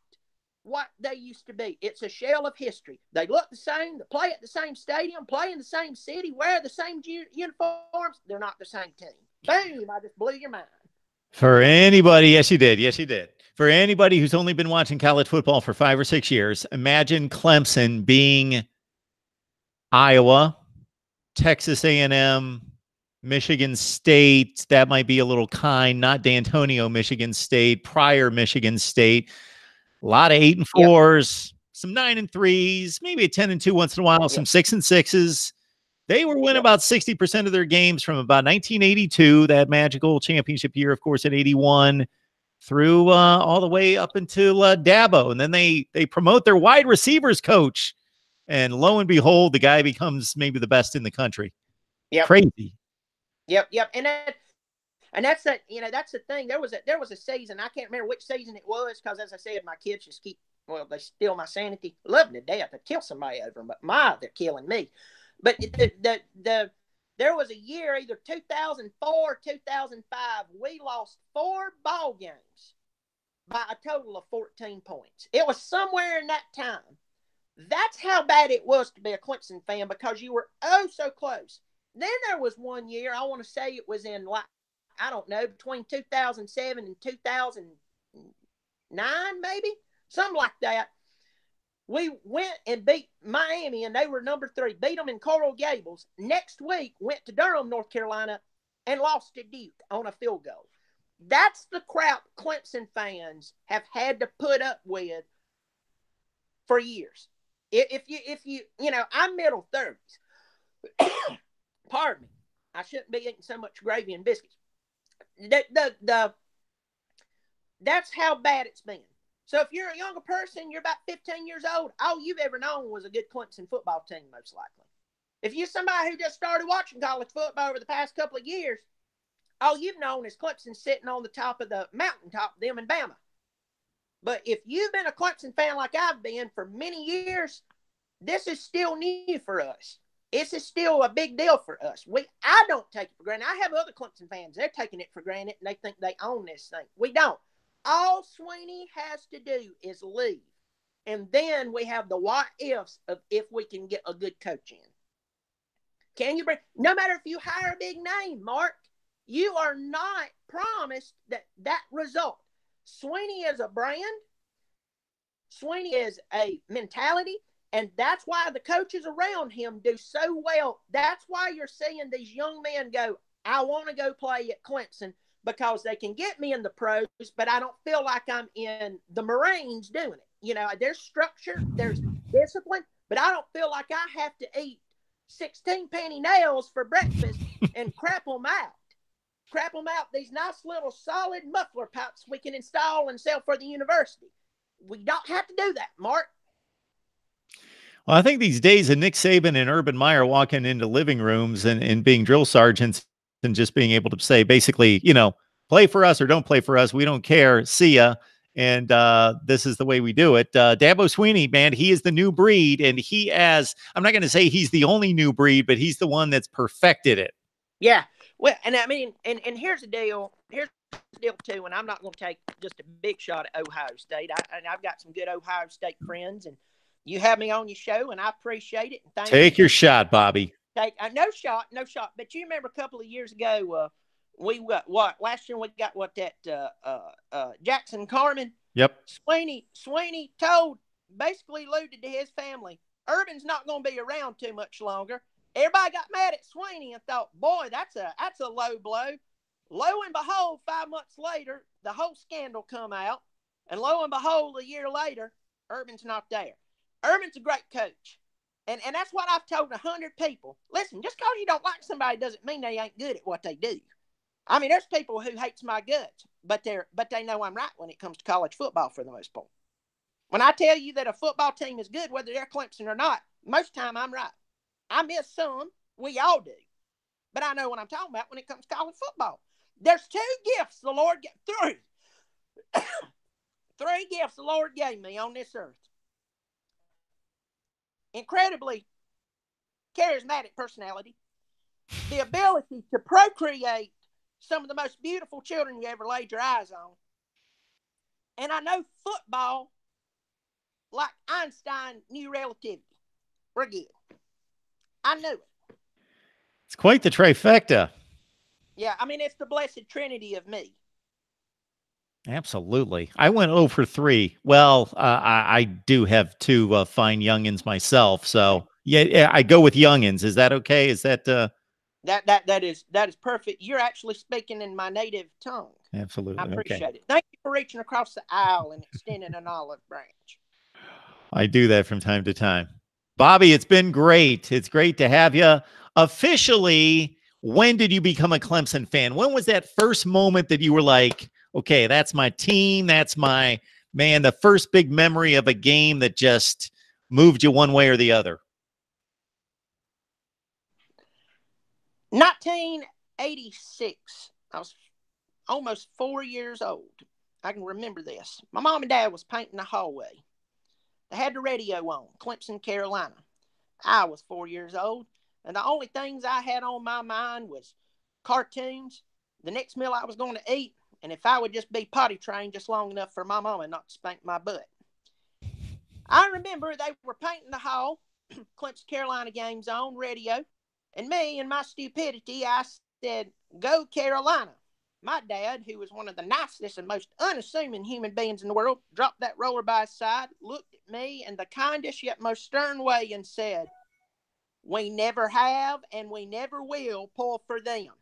what they used to be. It's a shell of history. They look the same. They play at the same stadium, play in the same city, wear the same uniforms. They're not the same team. Boom, I just blew your mind. For anybody, yes, you did. Yes, you did. For anybody who's only been watching college football for 5 or 6 years, imagine Clemson being Iowa, Texas A&M, Michigan State. That might be a little kind, not D'Antonio, Michigan State, prior Michigan State. A lot of 8 and 4s, some 9 and 3s, maybe a 10 and 2 once in a while, some 6 and 6s. They were winning about 60% of their games from about 1982, that magical championship year, of course, in 81, through all the way up until Dabo. And then they promote their wide receivers coach. And lo and behold, the guy becomes maybe the best in the country. Yep. Crazy. Yep. And that's the, you know, that's the thing. There was a season, I can't remember which season it was, because as I said, my kids just they steal my sanity. Love them to death. I kill somebody over them, but they're killing me. But there was a year, either 2004 or 2005, we lost 4 ball games by a total of 14 points. It was somewhere in that time. That's how bad it was to be a Clemson fan, because you were oh so close. Then there was one year, I want to say it was in, like, I don't know, between 2007 and 2009, maybe, something like that. We went and beat Miami, and they were number 3. Beat them in Coral Gables. Next week, went to Durham, North Carolina, and lost to Duke on a field goal. That's the crap Clemson fans have had to put up with for years. If you know, I'm middle 30s. Pardon me. I shouldn't be eating so much gravy and biscuits. That's how bad it's been. So if you're a younger person, you're about 15 years old, all you've ever known was a good Clemson football team, most likely. If you're somebody who just started watching college football over the past couple of years, all you've known is Clemson sitting on the top of the mountaintop, them and Bama. But if you've been a Clemson fan like I've been for many years, this is still new for us. This is still a big deal for us. I don't take it for granted. I have other Clemson fans. They're taking it for granted, and they think they own this thing. We don't. All Swinney has to do is leave. And then we have the what ifs of if we can get a good coach in. Can you bring, no matter if you hire a big name, Mark, you are not promised that result. Swinney is a brand. Swinney is a mentality. And that's why the coaches around him do so well. That's why you're seeing these young men go, I want to go play at Clemson, because they can get me in the pros, but I don't feel like I'm in the Marines doing it. You know, there's structure, there's discipline, but I don't feel like I have to eat 16 penny nails for breakfast and crap them out. Crap them out, these nice little solid muffler pipes we can install and sell for the university. We don't have to do that, Mark. Well, I think these days of Nick Saban and Urban Meyer walking into living rooms and being drill sergeants and just being able to say, basically, you know, play for us or don't play for us. We don't care. See ya. And this is the way we do it. Dabo Swinney, man, he is the new breed. And I'm not going to say he's the only new breed, but he's the one that's perfected it. Yeah. Well, and I mean, and here's the deal. Here's the deal too. And I'm not going to take just a big shot at Ohio State. I've got some good Ohio State friends, and you have me on your show, and I appreciate it. And thank Take you. your shot, Bobby. Take no shot. But you remember a couple of years ago, we got what? Last year we got what that Jackson Carmen. Yep. Swinney basically alluded to his family. Urban's not going to be around too much longer. Everybody got mad at Swinney and thought, boy, that's a low blow. Lo and behold, 5 months later, the whole scandal come out. And lo and behold, a year later, Urban's not there. Urban's a great coach. And that's what I've told 100 people. Listen, just because you don't like somebody doesn't mean they ain't good at what they do. I mean, there's people who hates my guts, but they know I'm right when it comes to college football for the most part. When I tell you that a football team is good, whether they're Clemson or not, most of the time I'm right. I miss some. We all do. But I know what I'm talking about when it comes to college football. There's 2 gifts the Lord gave. 3 gifts the Lord gave me on this earth. Incredibly charismatic personality. The ability to procreate some of the most beautiful children you ever laid your eyes on. And I know football like Einstein knew relativity. We're good. I knew it. It's quite the trifecta. Yeah, I mean, it's the blessed trinity of me. Absolutely. I went 0 for 3. Well, I do have 2 fine youngins myself. So, yeah, I go with youngins. Is that okay? Is that That is perfect. You're actually speaking in my native tongue. Absolutely. I appreciate it. Thank you for reaching across the aisle and extending an olive branch. I do that from time to time. Bobby, it's been great. It's great to have you. Officially, when did you become a Clemson fan? When was that first moment that you were like, okay, that's my team. That's my man. The first big memory of a game that just moved you one way or the other. 1986. I was almost 4 years old. I can remember this. My mom and dad was painting the hallway. They had the radio on, Clemson, Carolina. I was 4 years old, and the only things I had on my mind was cartoons, the next meal I was going to eat, and if I would just be potty trained just long enough for my mama not to spank my butt. I remember they were painting the hall, Clemson, Carolina games on, radio, and me, in my stupidity, I said, "Go Carolina." My dad, who was one of the nicest and most unassuming human beings in the world, dropped that roller by his side, looked at me in the kindest yet most stern way and said, "We never have and we never will pull for them.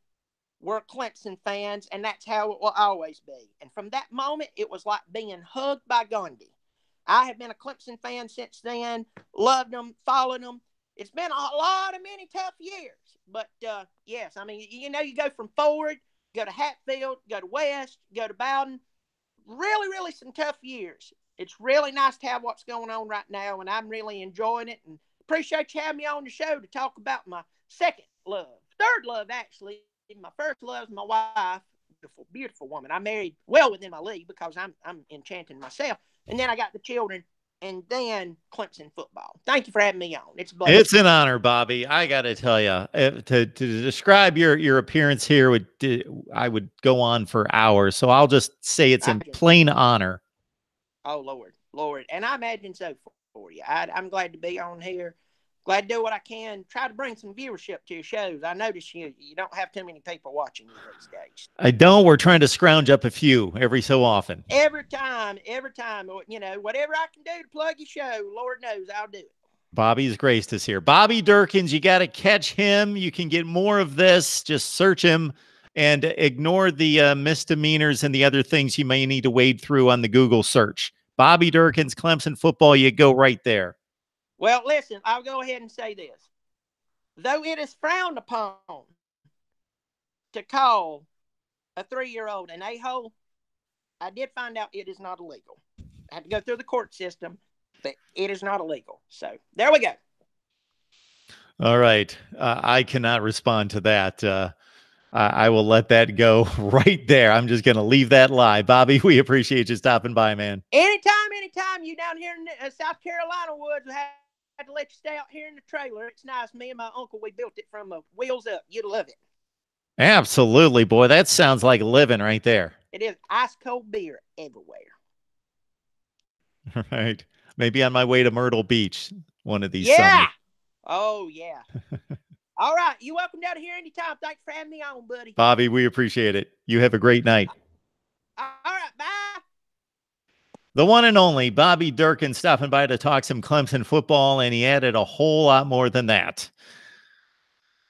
We're Clemson fans, and that's how it will always be." And from that moment, it was like being hugged by Gandhi. I have been a Clemson fan since then, loved them, followed them. It's been a lot of many tough years. But, yes, I mean, you go from Ford, go to Hatfield, go to West, go to Bowden. Really, really some tough years. It's really nice to have what's going on right now, and I'm really enjoying it. And appreciate you having me on the show to talk about my second love. Third love, actually. My first love is my wife. Beautiful, beautiful woman. I married well within my league because I'm enchanting myself. And then I got the children, and then Clemson football. Thank you for having me on. It's a blessing. It's an honor, Bobby. I got to tell you, to describe your appearance here I would go on for hours. So I'll just say it's in plain honor. Oh, Lord. And I imagine so for you. I'm glad to be on here. Glad to do what I can. Try to bring some viewership to your shows. I notice you don't have too many people watching you these days. I don't. We're trying to scrounge up a few every so often. Every time. Whatever I can do to plug your show, Lord knows I'll do it. Bobby's graced us here. Bobby Durkins, you got to catch him. You can get more of this. Just search him and ignore the misdemeanors and the other things you may need to wade through on the Google search. Bobby Durkins, Clemson football, you go right there. Well, listen, I'll go ahead and say this. Though it is frowned upon to call a 3-year-old an a-hole, I did find out it is not illegal. I had to go through the court system, but it is not illegal. So there we go. All right. I cannot respond to that. I will let that go right there. I'm just going to leave that lie. Bobby, we appreciate you stopping by, man. Anytime you down here in South Carolina woods, I had to let you stay out here in the trailer. It's nice. Me and my uncle, we built it from wheels up. You'd love it. Absolutely, boy. That sounds like living right there. It is ice cold beer everywhere. Right. Maybe on my way to Myrtle Beach one of these Yeah. summers. Oh, yeah. All right. You're welcome down here anytime. Thanks for having me on, buddy. Bobby, we appreciate it. You have a great night. All right. Bye. The one and only Bobby Durkins stopping by to talk some Clemson football, and he added a whole lot more than that.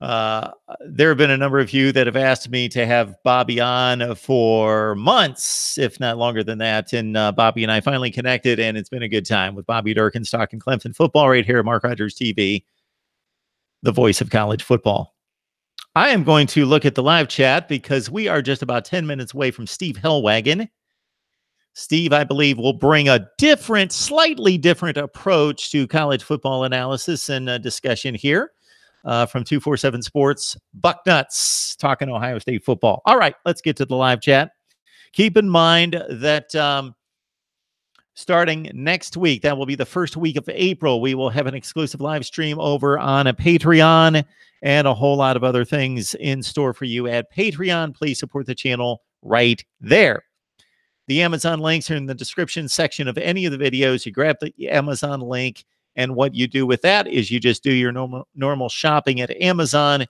There have been a number of you that have asked me to have Bobby on for months, if not longer than that. And Bobby and I finally connected, and it's been a good time with Bobby Durkins talking Clemson football right here at Mark Rogers TV, the voice of college football. I am going to look at the live chat because we are just about 10 minutes away from Steve Helwagen. Steve, I believe, will bring a different, slightly different approach to college football analysis and discussion here. From 247 Sports, Bucknuts, talking Ohio State football. All right, let's get to the live chat. Keep in mind that starting next week, that will be the first week of April, we will have an exclusive live stream over on a Patreon and a whole lot of other things in store for you at Patreon. Please support the channel right there. The Amazon links are in the description section of any of the videos. You grab the Amazon link, and what you do with that is you just do your normal shopping at Amazon,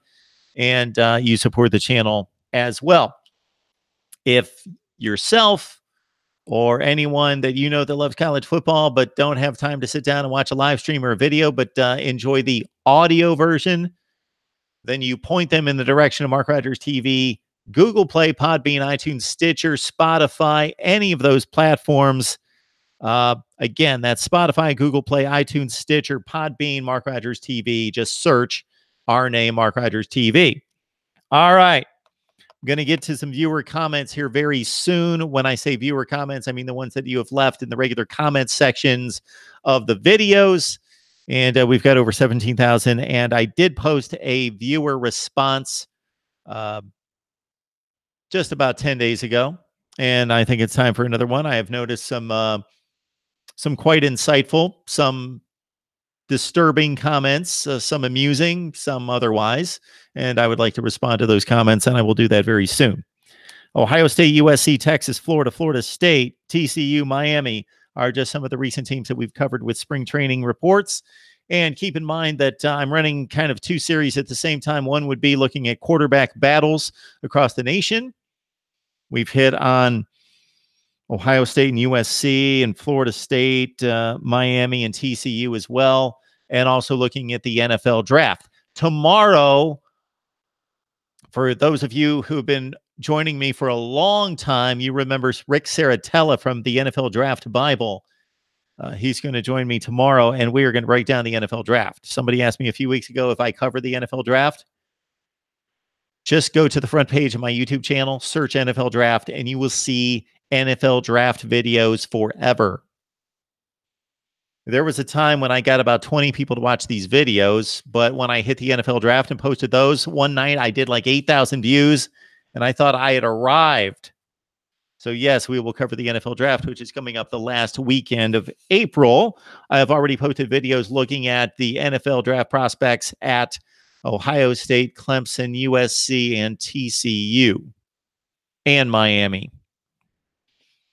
and you support the channel as well. If yourself or anyone that you know that loves college football but don't have time to sit down and watch a live stream or a video but enjoy the audio version, then you point them in the direction of Mark Rogers TV, Google Play, Podbean, iTunes, Stitcher, Spotify, any of those platforms. Again, that's Spotify, Google Play, iTunes, Stitcher, Podbean, Mark Rogers TV. Just search our name, Mark Rogers TV. All right. I'm going to get to some viewer comments here very soon. When I say viewer comments, I mean the ones that you have left in the regular comment sections of the videos. And we've got over 17,000. And I did post a viewer response just about 10 days ago. And I think it's time for another one. I have noticed some quite insightful, some disturbing comments, some amusing, some otherwise. And I would like to respond to those comments, and I will do that very soon. Ohio State, USC, Texas, Florida, Florida State, TCU, Miami are just some of the recent teams that we've covered with spring training reports. And keep in mind that I'm running kind of two series at the same time. One would be looking at quarterback battles across the nation. We've hit on Ohio State and USC and Florida State, Miami and TCU as well, and also looking at the NFL draft. Tomorrow, for those of you who have been joining me for a long time, you remember Rick Saratella from the NFL Draft Bible. He's going to join me tomorrow, and we are going to break down the NFL draft. Somebody asked me a few weeks ago if I cover the NFL draft. Just go to the front page of my YouTube channel, search NFL draft, and you will see NFL draft videos forever. There was a time when I got about 20 people to watch these videos, but when I hit the NFL draft and posted those, one night I did like 8,000 views, and I thought I had arrived. So yes, we will cover the NFL draft, which is coming up the last weekend of April. I have already posted videos looking at the NFL draft prospects at Ohio State, Clemson, USC, and TCU, and Miami.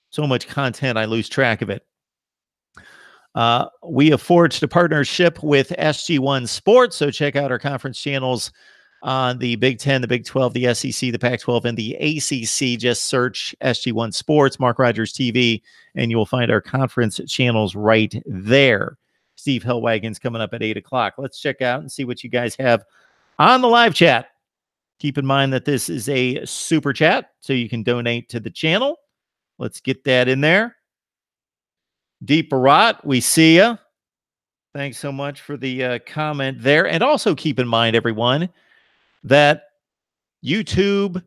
So much content, I lose track of it. We have forged a partnership with SG1 Sports, so check out our conference channels on the Big 10, the Big 12, the SEC, the Pac-12, and the ACC. Just search SG1 Sports, Mark Rogers TV, and you will find our conference channels right there. Steve Helwagen's coming up at 8 o'clock. Let's check out and see what you guys have on the live chat. Keep in mind that this is a super chat, so you can donate to the channel. Let's get that in there. Deep Barat, we see ya. Thanks so much for the comment there. And also keep in mind, everyone, that YouTube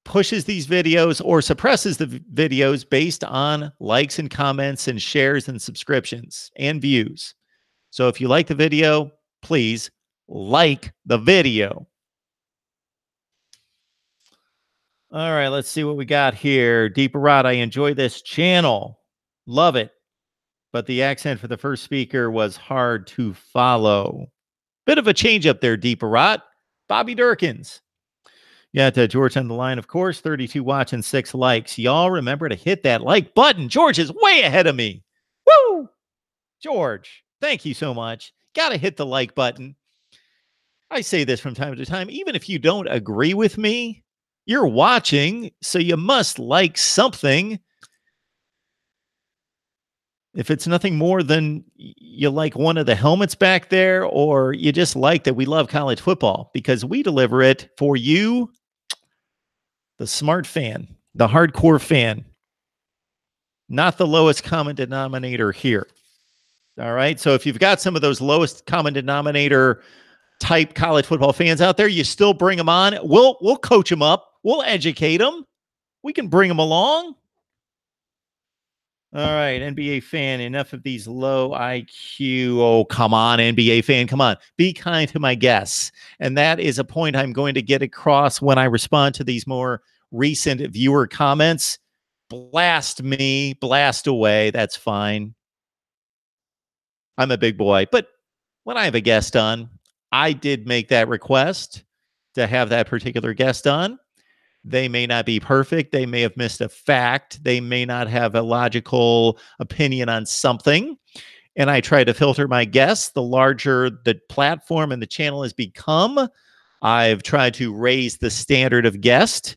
pushes these videos or suppresses the videos based on likes and comments and shares and subscriptions and views. So if you like the video, please like the video. All right, let's see what we got here. Deep Barat, I enjoy this channel. Love it. But the accent for the first speaker was hard to follow. Bit of a change up there, Deep Barat. Bobby Durkins. Got George on the line, of course, 32 watching, 6 likes. Y'all remember to hit that like button. George is way ahead of me. Woo! George, thank you so much. Got to hit the like button. I say this from time to time. Even if you don't agree with me, you're watching, so you must like something. If it's nothing more than you like one of the helmets back there, or you just like that we love college football, because we deliver it for you, the smart fan, the hardcore fan, not the lowest common denominator here. All right. So if you've got some of those lowest common denominator type college football fans out there, you still bring them on. We'll coach them up. We'll educate them. We can bring them along. All right, NBA fan, enough of these low IQ. Oh, come on, NBA fan, come on. Be kind to my guests. And that is a point I'm going to get across when I respond to these more recent viewer comments. Blast me, blast away. That's fine. I'm a big boy. But when I have a guest on, I did make that request to have that particular guest on. They may not be perfect. They may have missed a fact. They may not have a logical opinion on something. And I try to filter my guests. The larger the platform and the channel has become, I've tried to raise the standard of guest.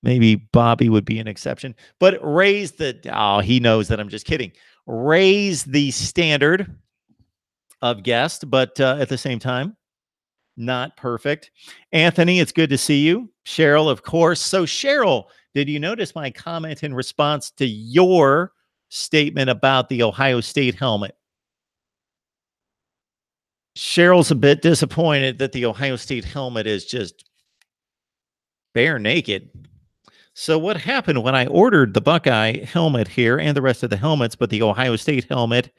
Maybe Bobby would be an exception, but raise the, oh, he knows that I'm just kidding. Raise the standard of guest, but at the same time, not perfect. Anthony, it's good to see you. Cheryl, of course. So Cheryl, did you notice my comment in response to your statement about the Ohio State helmet? Cheryl's a bit disappointed that the Ohio State helmet is just bare naked. So what happened when I ordered the Buckeye helmet here and the rest of the helmets, but the Ohio State helmet,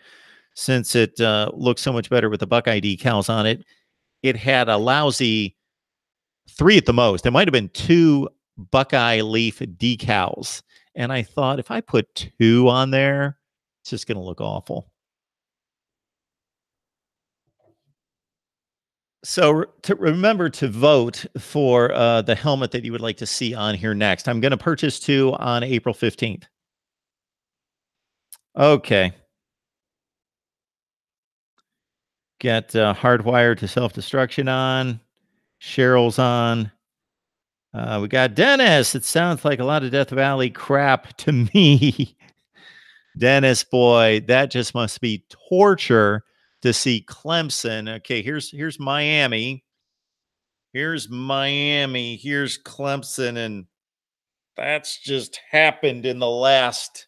since it looks so much better with the Buckeye decals on it, it had a lousy 3 at the most. There might have been 2 Buckeye leaf decals. And I thought, if I put 2 on there, it's just going to look awful. So remember to vote for the helmet that you would like to see on here next. I'm going to purchase 2 on April 15th. Okay. Get hardwired to self-destruction on. Cheryl's on. We got Dennis. It sounds like a lot of Death Valley crap to me. Dennis, boy, that just must be torture to see Clemson. Okay, here's Miami. Here's Miami. Here's Clemson. And that's just happened in the last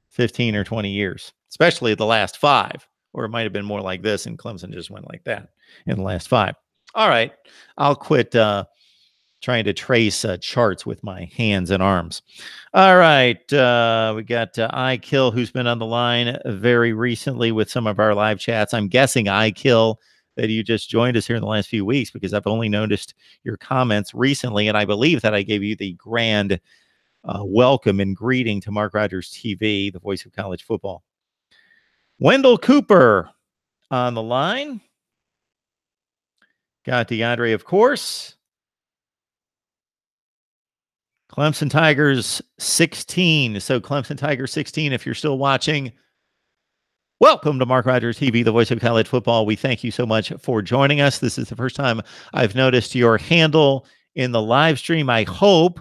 15 or 20 years, especially the last 5. Or it might have been more like this, and Clemson just went like that in the last 5. All right, I'll quit trying to trace charts with my hands and arms. All right, we got iKill, who's been on the line very recently with some of our live chats. I'm guessing iKill that you just joined us here in the last few weeks, because I've only noticed your comments recently, and I believe that I gave you the grand welcome and greeting to Mark Rogers TV, the voice of college football. Wendell Cooper on the line. Got DeAndre, of course. Clemson Tigers 16. So Clemson Tigers 16, if you're still watching, welcome to Mark Rogers TV, the voice of college football. We thank you so much for joining us. This is the first time I've noticed your handle in the live stream. I hope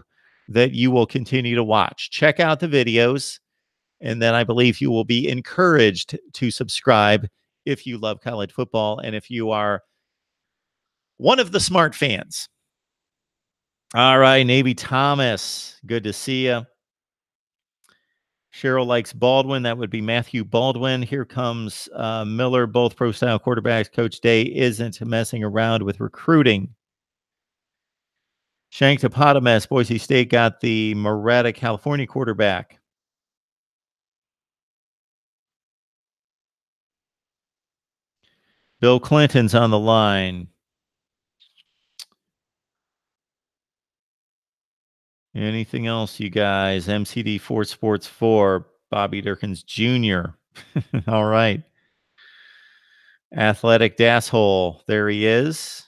that you will continue to watch. Check out the videos, and then I believe you will be encouraged to subscribe if you love college football and if you are one of the smart fans. All right, Navy Thomas, good to see you. Cheryl likes Baldwin. That would be Matthew Baldwin. Here comes Miller, both pro-style quarterbacks. Coach Day isn't messing around with recruiting. Shanktopotamus, Boise State got the Moretta, California quarterback. Bill Clinton's on the line. Anything else, you guys? MCD 4 Sports 4, Bobby Durkins Jr. All right. Athletic Dasshole. There he is.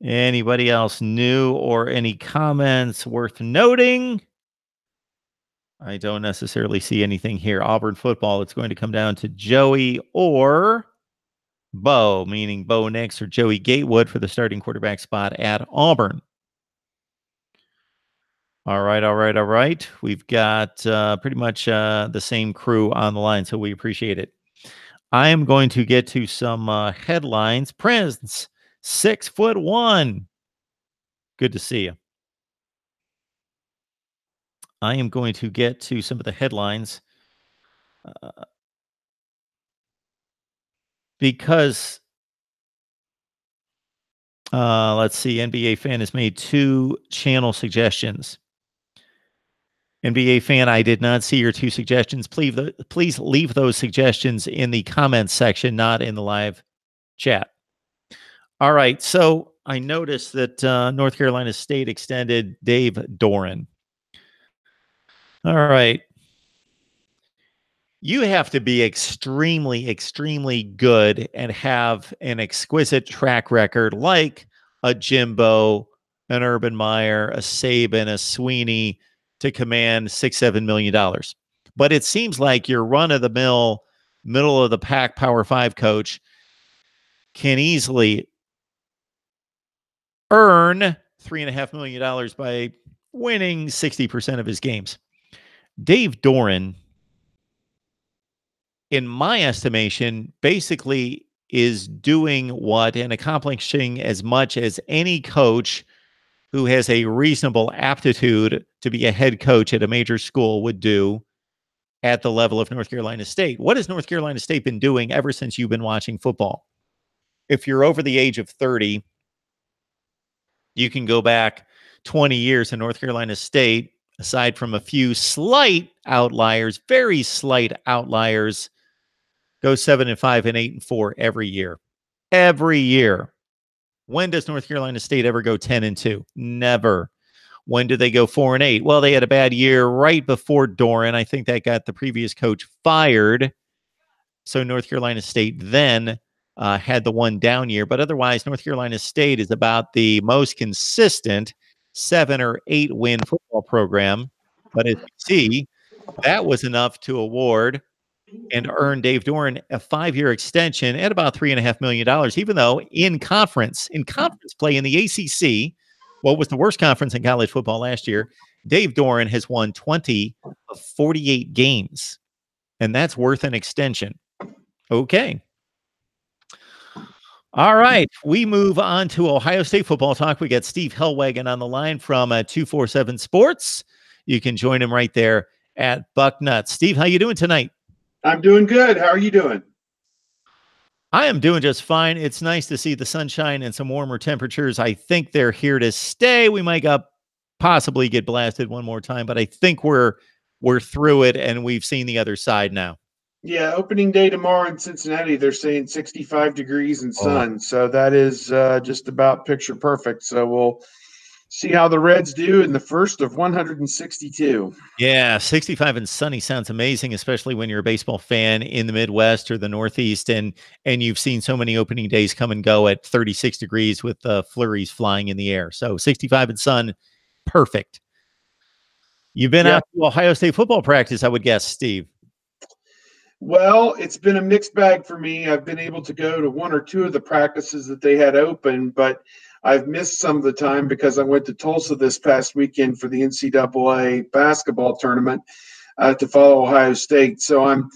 Anybody else new or any comments worth noting? I don't necessarily see anything here. Auburn football, it's going to come down to Joey or Bo, meaning Bo Nix or Joey Gatewood for the starting quarterback spot at Auburn. All right. We've got pretty much the same crew on the line, so we appreciate it. I am going to get to some headlines. Prince, 6'1". Good to see you. I am going to get to some of the headlines because let's see. NBA fan has made 2 channel suggestions. NBA fan, I did not see your 2 suggestions. Please leave those suggestions in the comments section, not in the live chat. All right. So I noticed that North Carolina State extended Dave Doran. All right. You have to be extremely, extremely good and have an exquisite track record like a Jimbo, an Urban Meyer, a Saban, a Swinney to command $6-7 million. But it seems like your run-of-the-mill, middle-of-the-pack Power 5 coach can easily earn $3.5 million by winning 60% of his games. Dave Doran, in my estimation, basically is doing what and accomplishing as much as any coach who has a reasonable aptitude to be a head coach at a major school would do at the level of North Carolina State. What has North Carolina State been doing ever since you've been watching football? If you're over the age of 30, you can go back 20 years in North Carolina State, aside from a few slight outliers, very slight outliers, go 7-5 and 8-4 every year. Every year. When does North Carolina State ever go 10-2? Never. When did they go 4-8? Well, they had a bad year right before Doran. I think that got the previous coach fired. So North Carolina State then had the one down year. But otherwise, North Carolina State is about the most consistent 7 or 8 win football program. But as you see, that was enough to award and earn Dave Doran a 5-year extension at about $3.5 million, even though in conference play in the ACC, what was the worst conference in college football last year, Dave Doran has won 20 of 48 games, and that's worth an extension. Okay. All right. We move on to Ohio State football talk. We got Steve Helwagen on the line from 247 Sports. You can join him right there at Bucknuts. Steve, how you doing tonight? I'm doing good. How are you doing? I am doing just fine. It's nice to see the sunshine and some warmer temperatures. I think they're here to stay. We might possibly get blasted one more time, but I think we're through it and we've seen the other side now. Yeah, opening day tomorrow in Cincinnati, they're saying 65 degrees and sun. So that is just about picture perfect. So we'll see how the Reds do in the first of 162. Yeah, 65 and sunny sounds amazing, especially when you're a baseball fan in the Midwest or the Northeast, and you've seen so many opening days come and go at 36 degrees with flurries flying in the air. So 65 and sun, perfect. You've been out to Ohio State football practice, I would guess, Steve. Well, it's been a mixed bag for me. I've been able to go to 1 or 2 of the practices that they had open, but I've missed some of the time because I went to Tulsa this past weekend for the NCAA basketball tournament to follow Ohio State. So I'm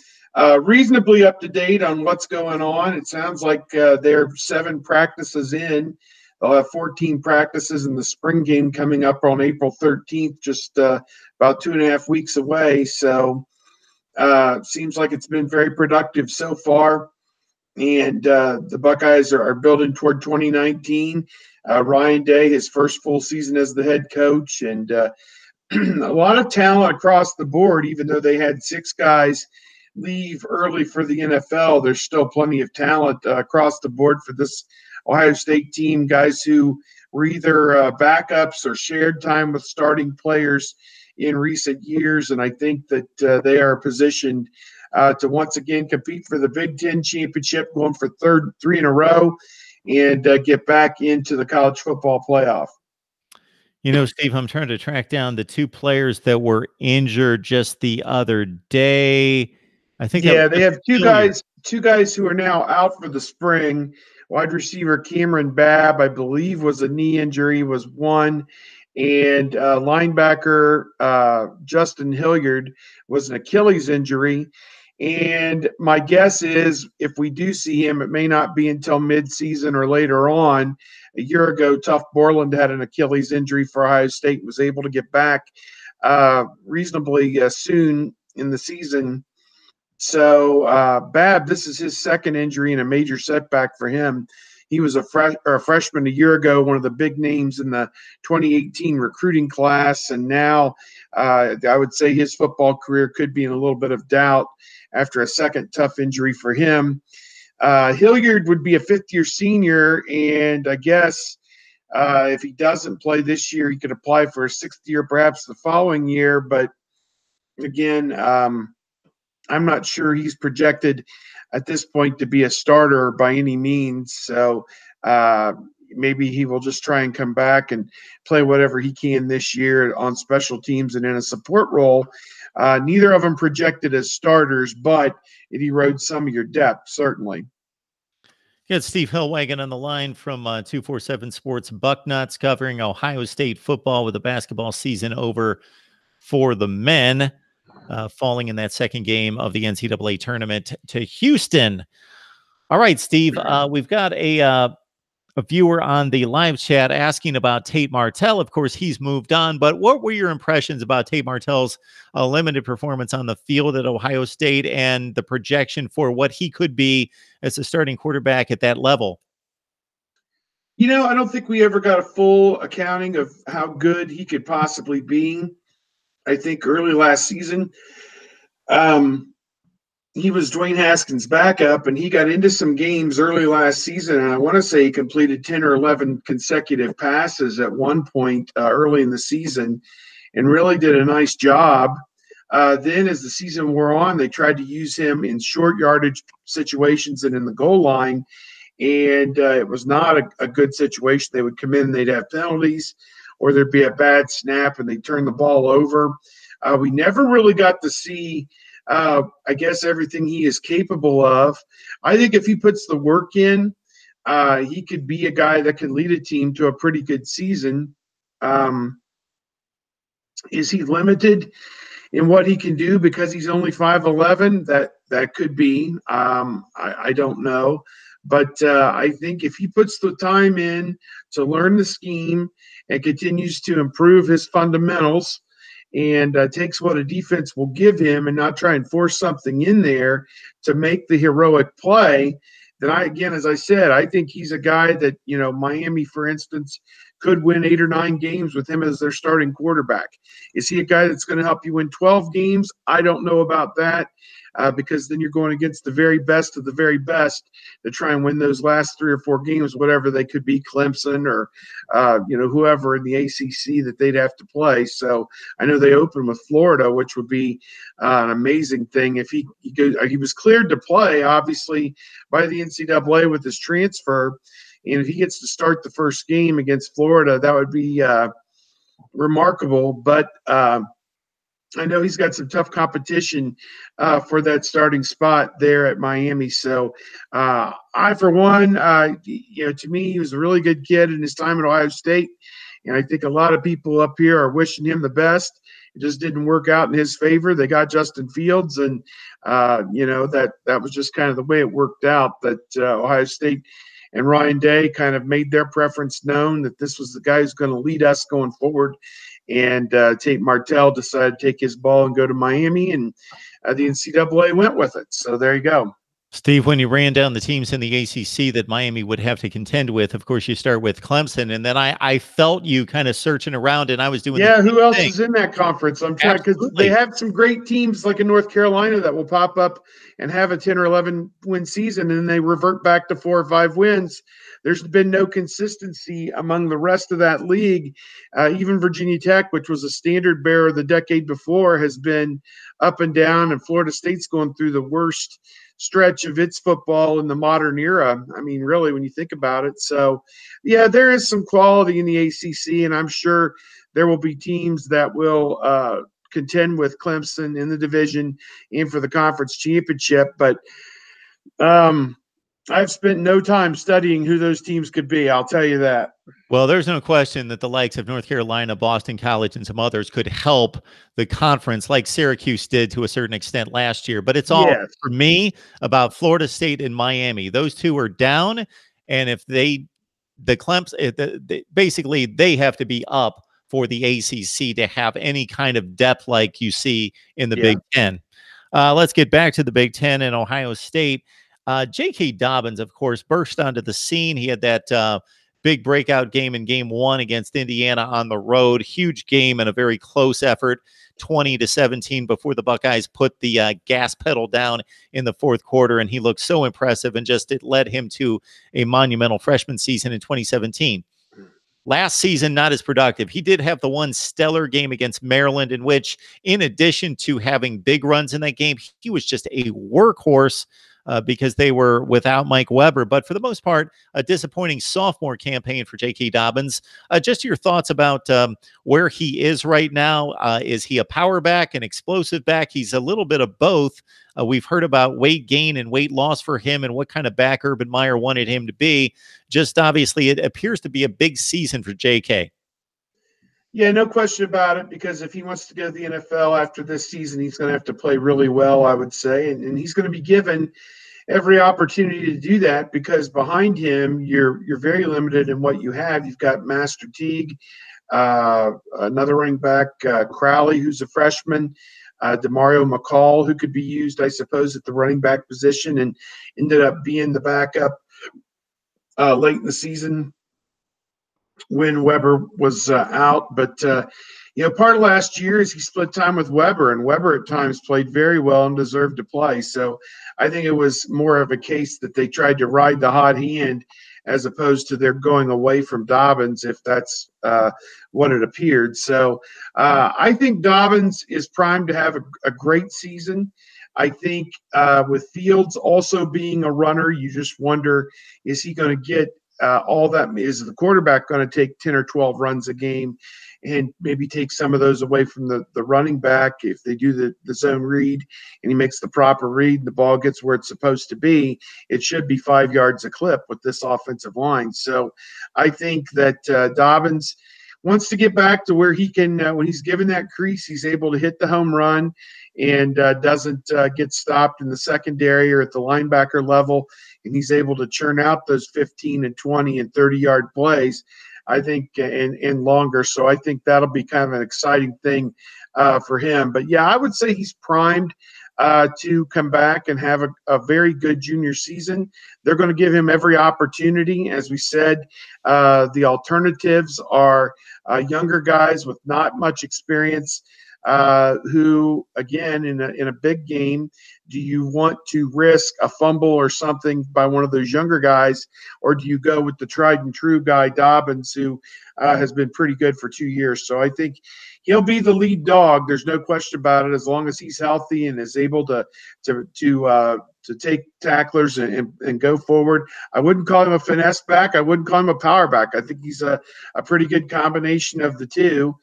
reasonably up to date on what's going on. It sounds like they're 7 practices in. They'll have 14 practices in the spring game coming up on April 13th, just about 2.5 weeks away. So seems like it's been very productive so far. And the Buckeyes are building toward 2019. Ryan Day, his first full season as the head coach, and a lot of talent across the board. Even though they had 6 guys leave early for the NFL, there's still plenty of talent across the board for this Ohio State team, guys who were either backups or shared time with starting players in recent years. And I think that they are positioned to once again compete for the Big Ten championship, going for 3 in a row. and get back into the college football playoff. You know, Steve, I'm trying to track down the two players that were injured just the other day. I think Yeah, they have two Hilliard. guys who are now out for the spring. Wide receiver Cameron Babb, I believe, was a knee injury, was one, and linebacker Justin Hilliard was an Achilles injury. And my guess is if we do see him, it may not be until midseason or later on. A year ago, Tuff Borland had an Achilles injury for Ohio State and was able to get back reasonably soon in the season. So Babb, this is his second injury and a major setback for him. He was a freshman a year ago, one of the big names in the 2018 recruiting class, and now I would say his football career could be in a little bit of doubt after a second tough injury for him. Hilliard would be a fifth-year senior, and I guess if he doesn't play this year, he could apply for a sixth year perhaps the following year. But again, I'm not sure he's projected at this point to be a starter by any means. So maybe he will just try and come back and play whatever he can this year on special teams and in a support role. Neither of them projected as starters, but it erodes some of your depth, certainly. Got Steve Helwagen on the line from 247 Sports Bucknuts, covering Ohio State football with the basketball season over for the men, falling in that second game of the NCAA tournament to Houston. All right, Steve, we've got a viewer on the live chat asking about Tate Martell. Of course, he's moved on, but what were your impressions about Tate Martell's limited performance on the field at Ohio State and the projection for what he could be as a starting quarterback at that level? You know, I don't think we ever got a full accounting of how good he could possibly be. I think early last season, he was Dwayne Haskins' backup, and he got into some games early last season, and I want to say he completed 10 or 11 consecutive passes at one point early in the season and really did a nice job. Then as the season wore on, they tried to use him in short yardage situations and in the goal line, and it was not a good situation. They would come in, they'd have penalties, or there'd be a bad snap, and they'd turn the ball over. We never really got to see I guess everything he is capable of. I think if he puts the work in, he could be a guy that can lead a team to a pretty good season. Is he limited in what he can do because he's only 5'11"? That could be. I don't know. But I think if he puts the time in to learn the scheme and continues to improve his fundamentals, and takes what a defense will give him and not try and force something in there to make the heroic play, then again, as I said, I think he's a guy that, Miami, for instance, could win 8 or 9 games with him as their starting quarterback. Is he a guy that's going to help you win 12 games? I don't know about that. Because then you're going against the very best of the very best to try and win those last 3 or 4 games, whatever they could be, Clemson or whoever in the ACC that they'd have to play. So I know they open with Florida, which would be an amazing thing if he was cleared to play, obviously, by the NCAA with his transfer, and if he gets to start the first game against Florida, that would be remarkable. But I know he's got some tough competition for that starting spot there at Miami. So for one, to me, he was a really good kid in his time at Ohio State. And I think a lot of people up here are wishing him the best. It just didn't work out in his favor. They got Justin Fields, and, that was just kind of the way it worked out, that Ohio State and Ryan Day kind of made their preference known that this was the guy who's going to lead us going forward. And Tate Martell decided to take his ball and go to Miami, and the NCAA went with it. So there you go. Steve, when you ran down the teams in the ACC that Miami would have to contend with, of course, you start with Clemson, and then I felt you kind of searching around, and I was doing who else is in that conference? I'm trying, because they have some great teams like in North Carolina that will pop up and have a 10 or 11 win season, and they revert back to 4 or 5 wins. There's been no consistency among the rest of that league. Even Virginia Tech, which was a standard bearer the decade before, has been up and down, and Florida State's going through the worst stretch of its football in the modern era. I mean, really, when you think about it. So, yeah, there is some quality in the ACC, and I'm sure there will be teams that will contend with Clemson in the division and for the conference championship. But I've spent no time studying who those teams could be. I'll tell you that. Well, there's no question that the likes of North Carolina, Boston College, and some others could help the conference like Syracuse did to a certain extent last year. But it's all, for me, about Florida State and Miami. Those two are down. And if the Clemson, basically, they have to be up for the ACC to have any kind of depth like you see in the Big Ten. Let's get back to the Big Ten and Ohio State. J.K. Dobbins, of course, burst onto the scene. He had that big breakout game in game 1 against Indiana on the road. Huge game and a very close effort, 20-17 before the Buckeyes put the gas pedal down in the fourth quarter. And he looked so impressive, and just it led him to a monumental freshman season in 2017. Last season, not as productive. He did have the one stellar game against Maryland in which, in addition to having big runs in that game, he was just a workhorse because they were without Mike Weber. But for the most part, a disappointing sophomore campaign for J.K. Dobbins. Just your thoughts about where he is right now. Is he a power back, an explosive back? He's a little bit of both. We've heard about weight gain and weight loss for him and what kind of back Urban Meyer wanted him to be. Just obviously, it appears to be a big season for J.K. Yeah, no question about it, because if he wants to go to the NFL after this season, he's going to have to play really well, I would say. And he's going to be given every opportunity to do that, because behind him, you're very limited in what you have. You've got Master Teague, another running back, Crowley, who's a freshman, DeMario McCall, who could be used, I suppose, at the running back position, and ended up being the backup late in the season when Weber was out. But, part of last year is he split time with Weber, and Weber at times played very well and deserved to play. So I think it was more of a case that they tried to ride the hot hand as opposed to their going away from Dobbins, if that's what it appeared. So I think Dobbins is primed to have a great season. I think with Fields also being a runner, you just wonder, is he going to get all that? Is the quarterback going to take 10 or 12 runs a game and maybe take some of those away from the running back if they do the zone read and he makes the proper read and the ball gets where it's supposed to be? It should be 5 yards a clip with this offensive line. So I think that Dobbins wants to get back to where he can, when he's given that crease, he's able to hit the home run and doesn't get stopped in the secondary or at the linebacker level, and he's able to churn out those 15 and 20 and 30-yard plays, I think, and longer. So I think that'll be kind of an exciting thing for him. But, yeah, I would say he's primed to come back and have a very good junior season. They're going to give him every opportunity. As we said, the alternatives are younger guys with not much experience who, again, in a big game, do you want to risk a fumble or something by one of those younger guys, or do you go with the tried and true guy, Dobbins, who has been pretty good for 2 years? So I think he'll be the lead dog. There's no question about it, as long as he's healthy and is able to take tacklers and go forward. I wouldn't call him a finesse back. I wouldn't call him a power back. I think he's a pretty good combination of the two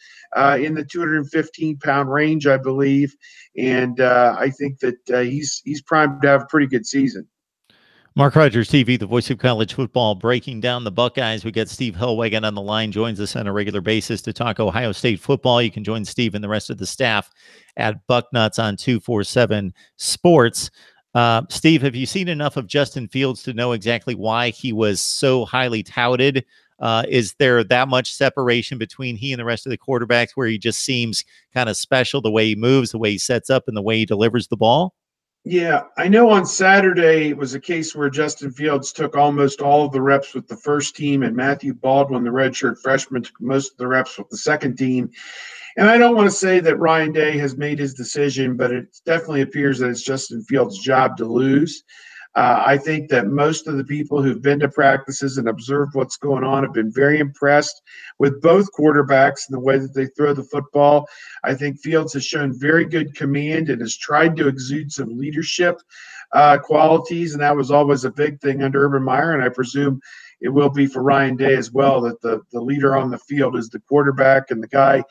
in the 215-pound range, I believe. And I think that he's primed to have a pretty good season. MarkRogersTV, the voice of college football, breaking down the Buckeyes. We got Steve Helwagen on the line, joins us on a regular basis to talk Ohio State football. You can join Steve and the rest of the staff at Bucknuts on 247 Sports. Steve, have you seen enough of Justin Fields to know exactly why he was so highly touted? Is there that much separation between he and the rest of the quarterbacks where he just seems kind of special, the way he moves, the way he sets up, and the way he delivers the ball? Yeah, I know on Saturday it was a case where Justin Fields took almost all of the reps with the first team, and Matthew Baldwin, the redshirt freshman, took most of the reps with the second team. And I don't want to say that Ryan Day has made his decision, but it definitely appears that it's Justin Fields' job to lose. I think that most of the people who've been to practices and observed what's going on have been very impressed with both quarterbacks and the way that they throw the football. I think Fields has shown very good command and has tried to exude some leadership qualities, and that was always a big thing under Urban Meyer, and I presume it will be for Ryan Day as well, that the leader on the field is the quarterback and the guy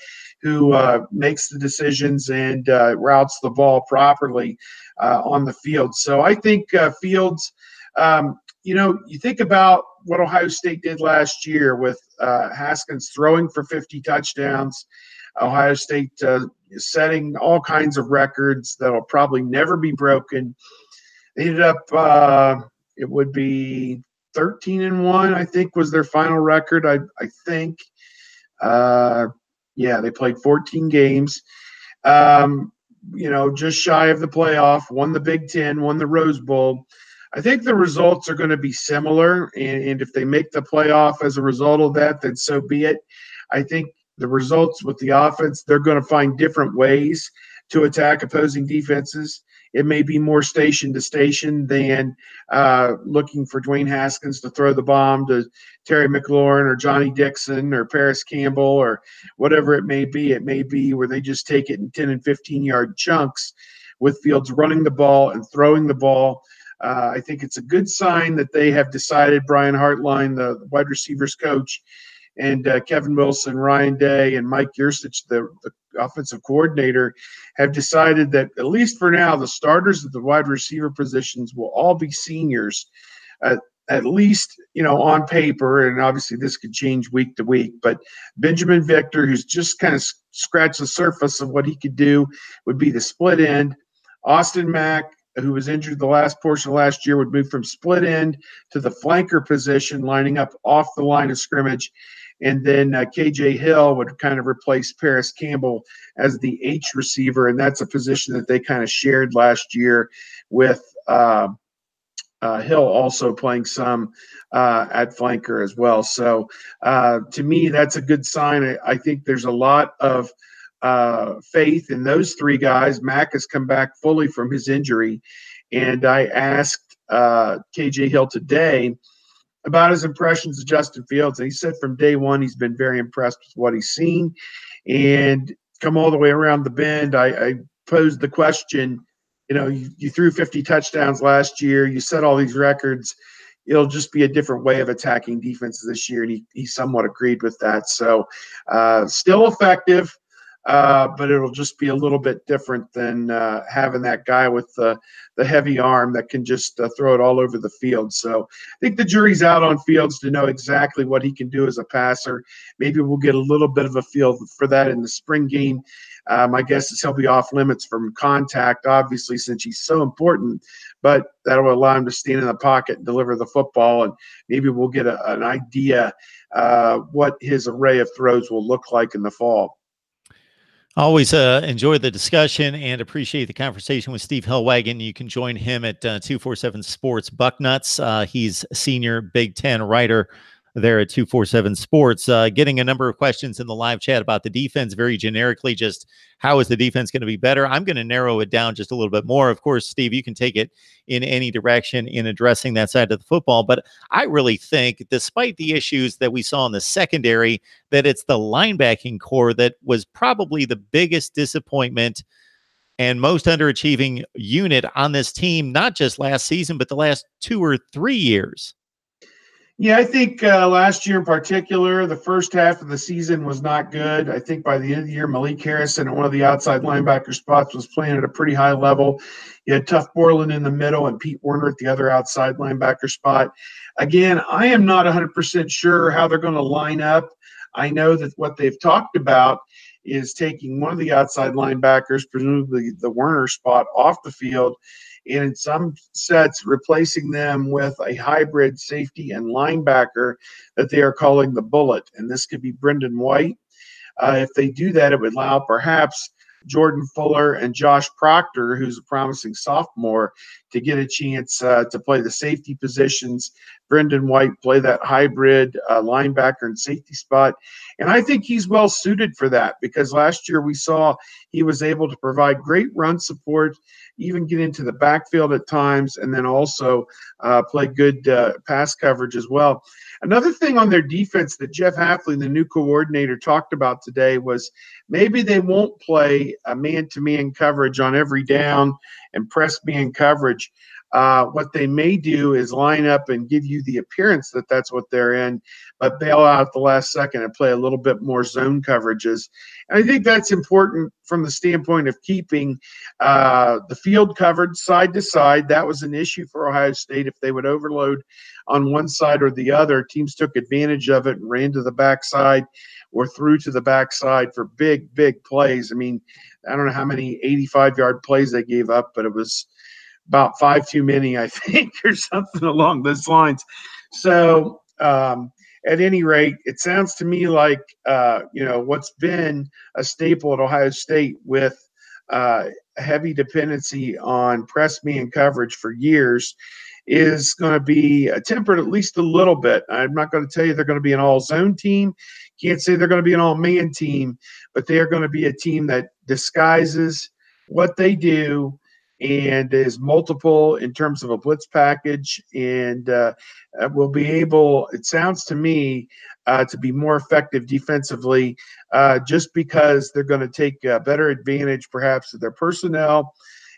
who makes the decisions and routes the ball properly on the field. So I think Fields, you think about what Ohio State did last year with Haskins throwing for 50 touchdowns, Ohio State setting all kinds of records that will probably never be broken. They ended up, it would be 13-1, I think, was their final record. I think. They played 14 games. Just shy of the playoff, won the Big Ten, won the Rose Bowl. I think the results are going to be similar, and if they make the playoff as a result of that, then so be it. I think the results with the offense, they're going to find different ways to attack opposing defenses. It may be more station to station than looking for Dwayne Haskins to throw the bomb to Terry McLaurin or Johnny Dixon or Paris Campbell or whatever it may be. It may be where they just take it in 10 and 15-yard chunks with Fields running the ball and throwing the ball. I think it's a good sign that they have decided, Brian Hartline, the wide receivers coach, and Kevin Wilson, Ryan Day, and Mike Yursich, the offensive coordinator, have decided that, at least for now, the starters of the wide receiver positions will all be seniors, at least, on paper. And obviously this could change week to week. But Benjamin Victor, who's just kind of scratched the surface of what he could do, would be the split end. Austin Mack, who was injured the last portion of last year, would move from split end to the flanker position, lining up off the line of scrimmage. And then KJ Hill would kind of replace Paris Campbell as the H receiver, and that's a position that they kind of shared last year with Hill also playing some at flanker as well. So to me, that's a good sign. I think there's a lot of faith in those three guys. Mack has come back fully from his injury, and I asked KJ Hill today about his impressions of Justin Fields. And he said from day one he's been very impressed with what he's seen. And come all the way around the bend, I posed the question, you threw 50 touchdowns last year. You set all these records. It'll just be a different way of attacking defenses this year. And he somewhat agreed with that. So still effective, but it'll just be a little bit different than having that guy with the heavy arm that can just throw it all over the field. So I think the jury's out on Fields to know exactly what he can do as a passer. Maybe we'll get a little bit of a feel for that in the spring game. My guess is he'll be off limits from contact, obviously, since he's so important, but that'll allow him to stand in the pocket and deliver the football, and maybe we'll get an idea what his array of throws will look like in the fall. Always enjoy the discussion and appreciate the conversation with Steve Helwagen. You can join him at 247 Sports Bucknuts. He's senior Big Ten writer there at 247 Sports. Getting a number of questions in the live chat about the defense, very generically, just how is the defense going to be better? I'm going to narrow it down just a little bit more. Of course, Steve, you can take it in any direction in addressing that side of the football, but I really think, despite the issues that we saw in the secondary, that it's the linebacking core that was probably the biggest disappointment and most underachieving unit on this team, not just last season, but the last 2 or 3 years. Yeah, I think last year in particular, the first half of the season was not good. I think by the end of the year, Malik Harrison at one of the outside linebacker spots was playing at a pretty high level. You had Tuff Borland in the middle and Pete Werner at the other outside linebacker spot. Again, I am not 100% sure how they're going to line up. I know that what they've talked about is taking one of the outside linebackers, presumably the Werner spot, off the field, and in some sets replacing them with a hybrid safety and linebacker that they are calling the Bullet. And this could be Brendan White. If they do that, it would allow perhaps Jordan Fuller and Josh Proctor, who's a promising sophomore, to get a chance to play the safety positions. Brendan White play that hybrid linebacker and safety spot. And I think he's well suited for that, because last year we saw he was able to provide great run support, even get into the backfield at times, and then also play good pass coverage as well. Another thing on their defense that Jeff Hafley, the new coordinator, talked about today was maybe they won't play a man-to-man coverage on every down and press man coverage. What they may do is line up and give you the appearance that that's what they're in, but bail out at the last second and play a little bit more zone coverages. And I think that's important from the standpoint of keeping the field covered side to side. That was an issue for Ohio State. If they would overload on one side or the other, teams took advantage of it and ran to the backside or threw to the backside for big, big plays. I mean, I don't know how many 85-yard plays they gave up, but it was about 5 too many, I think, or something along those lines. So at any rate, it sounds to me like, what's been a staple at Ohio State with heavy dependency on press man coverage for years is going to be tempered at least a little bit. I'm not going to tell you they're going to be an all-zone team. Can't say they're going to be an all-man team, but they are going to be a team that disguises what they do and is multiple in terms of a blitz package, and will be able, it sounds to me, to be more effective defensively, just because they're going to take better advantage perhaps of their personnel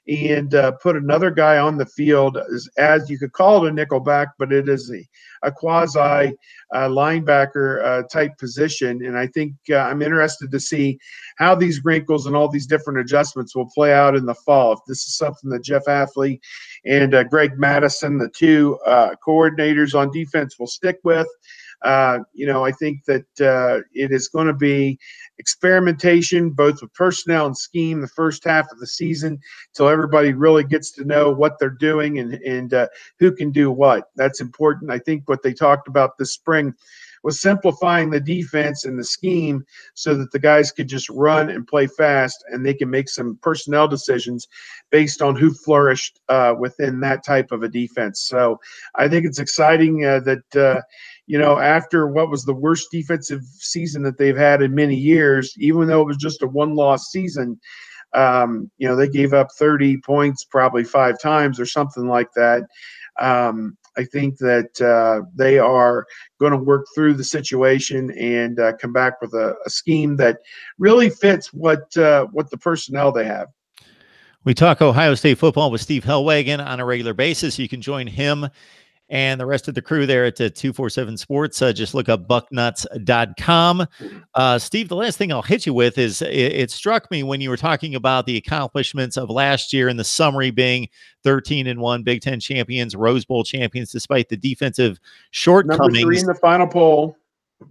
and put another guy on the field as you could call it a nickelback, but it is a quasi linebacker type position. And I think I'm interested to see how these wrinkles and all these different adjustments will play out in the fall. If this is something that Jeff Hafley and Greg Madison, the two coordinators on defense, will stick with. I think that it is going to be experimentation, both with personnel and scheme, the first half of the season, until everybody really gets to know what they're doing and who can do what. That's important. I think what they talked about this spring was simplifying the defense and the scheme so that the guys could just run and play fast, and they can make some personnel decisions based on who flourished within that type of a defense. So I think it's exciting that after what was the worst defensive season that they've had in many years, even though it was just a one-loss season, they gave up 30 points probably 5 times or something like that. I think that they are going to work through the situation and come back with a scheme that really fits what the personnel they have. We talk Ohio State football with Steve Helwagen on a regular basis. You can join him and the rest of the crew there at 247 Sports. Just look up bucknuts.com. Steve, the last thing I'll hit you with is it struck me when you were talking about the accomplishments of last year and the summary being 13-1 Big Ten champions, Rose Bowl champions, despite the defensive shortcomings. Number 3 in the final poll.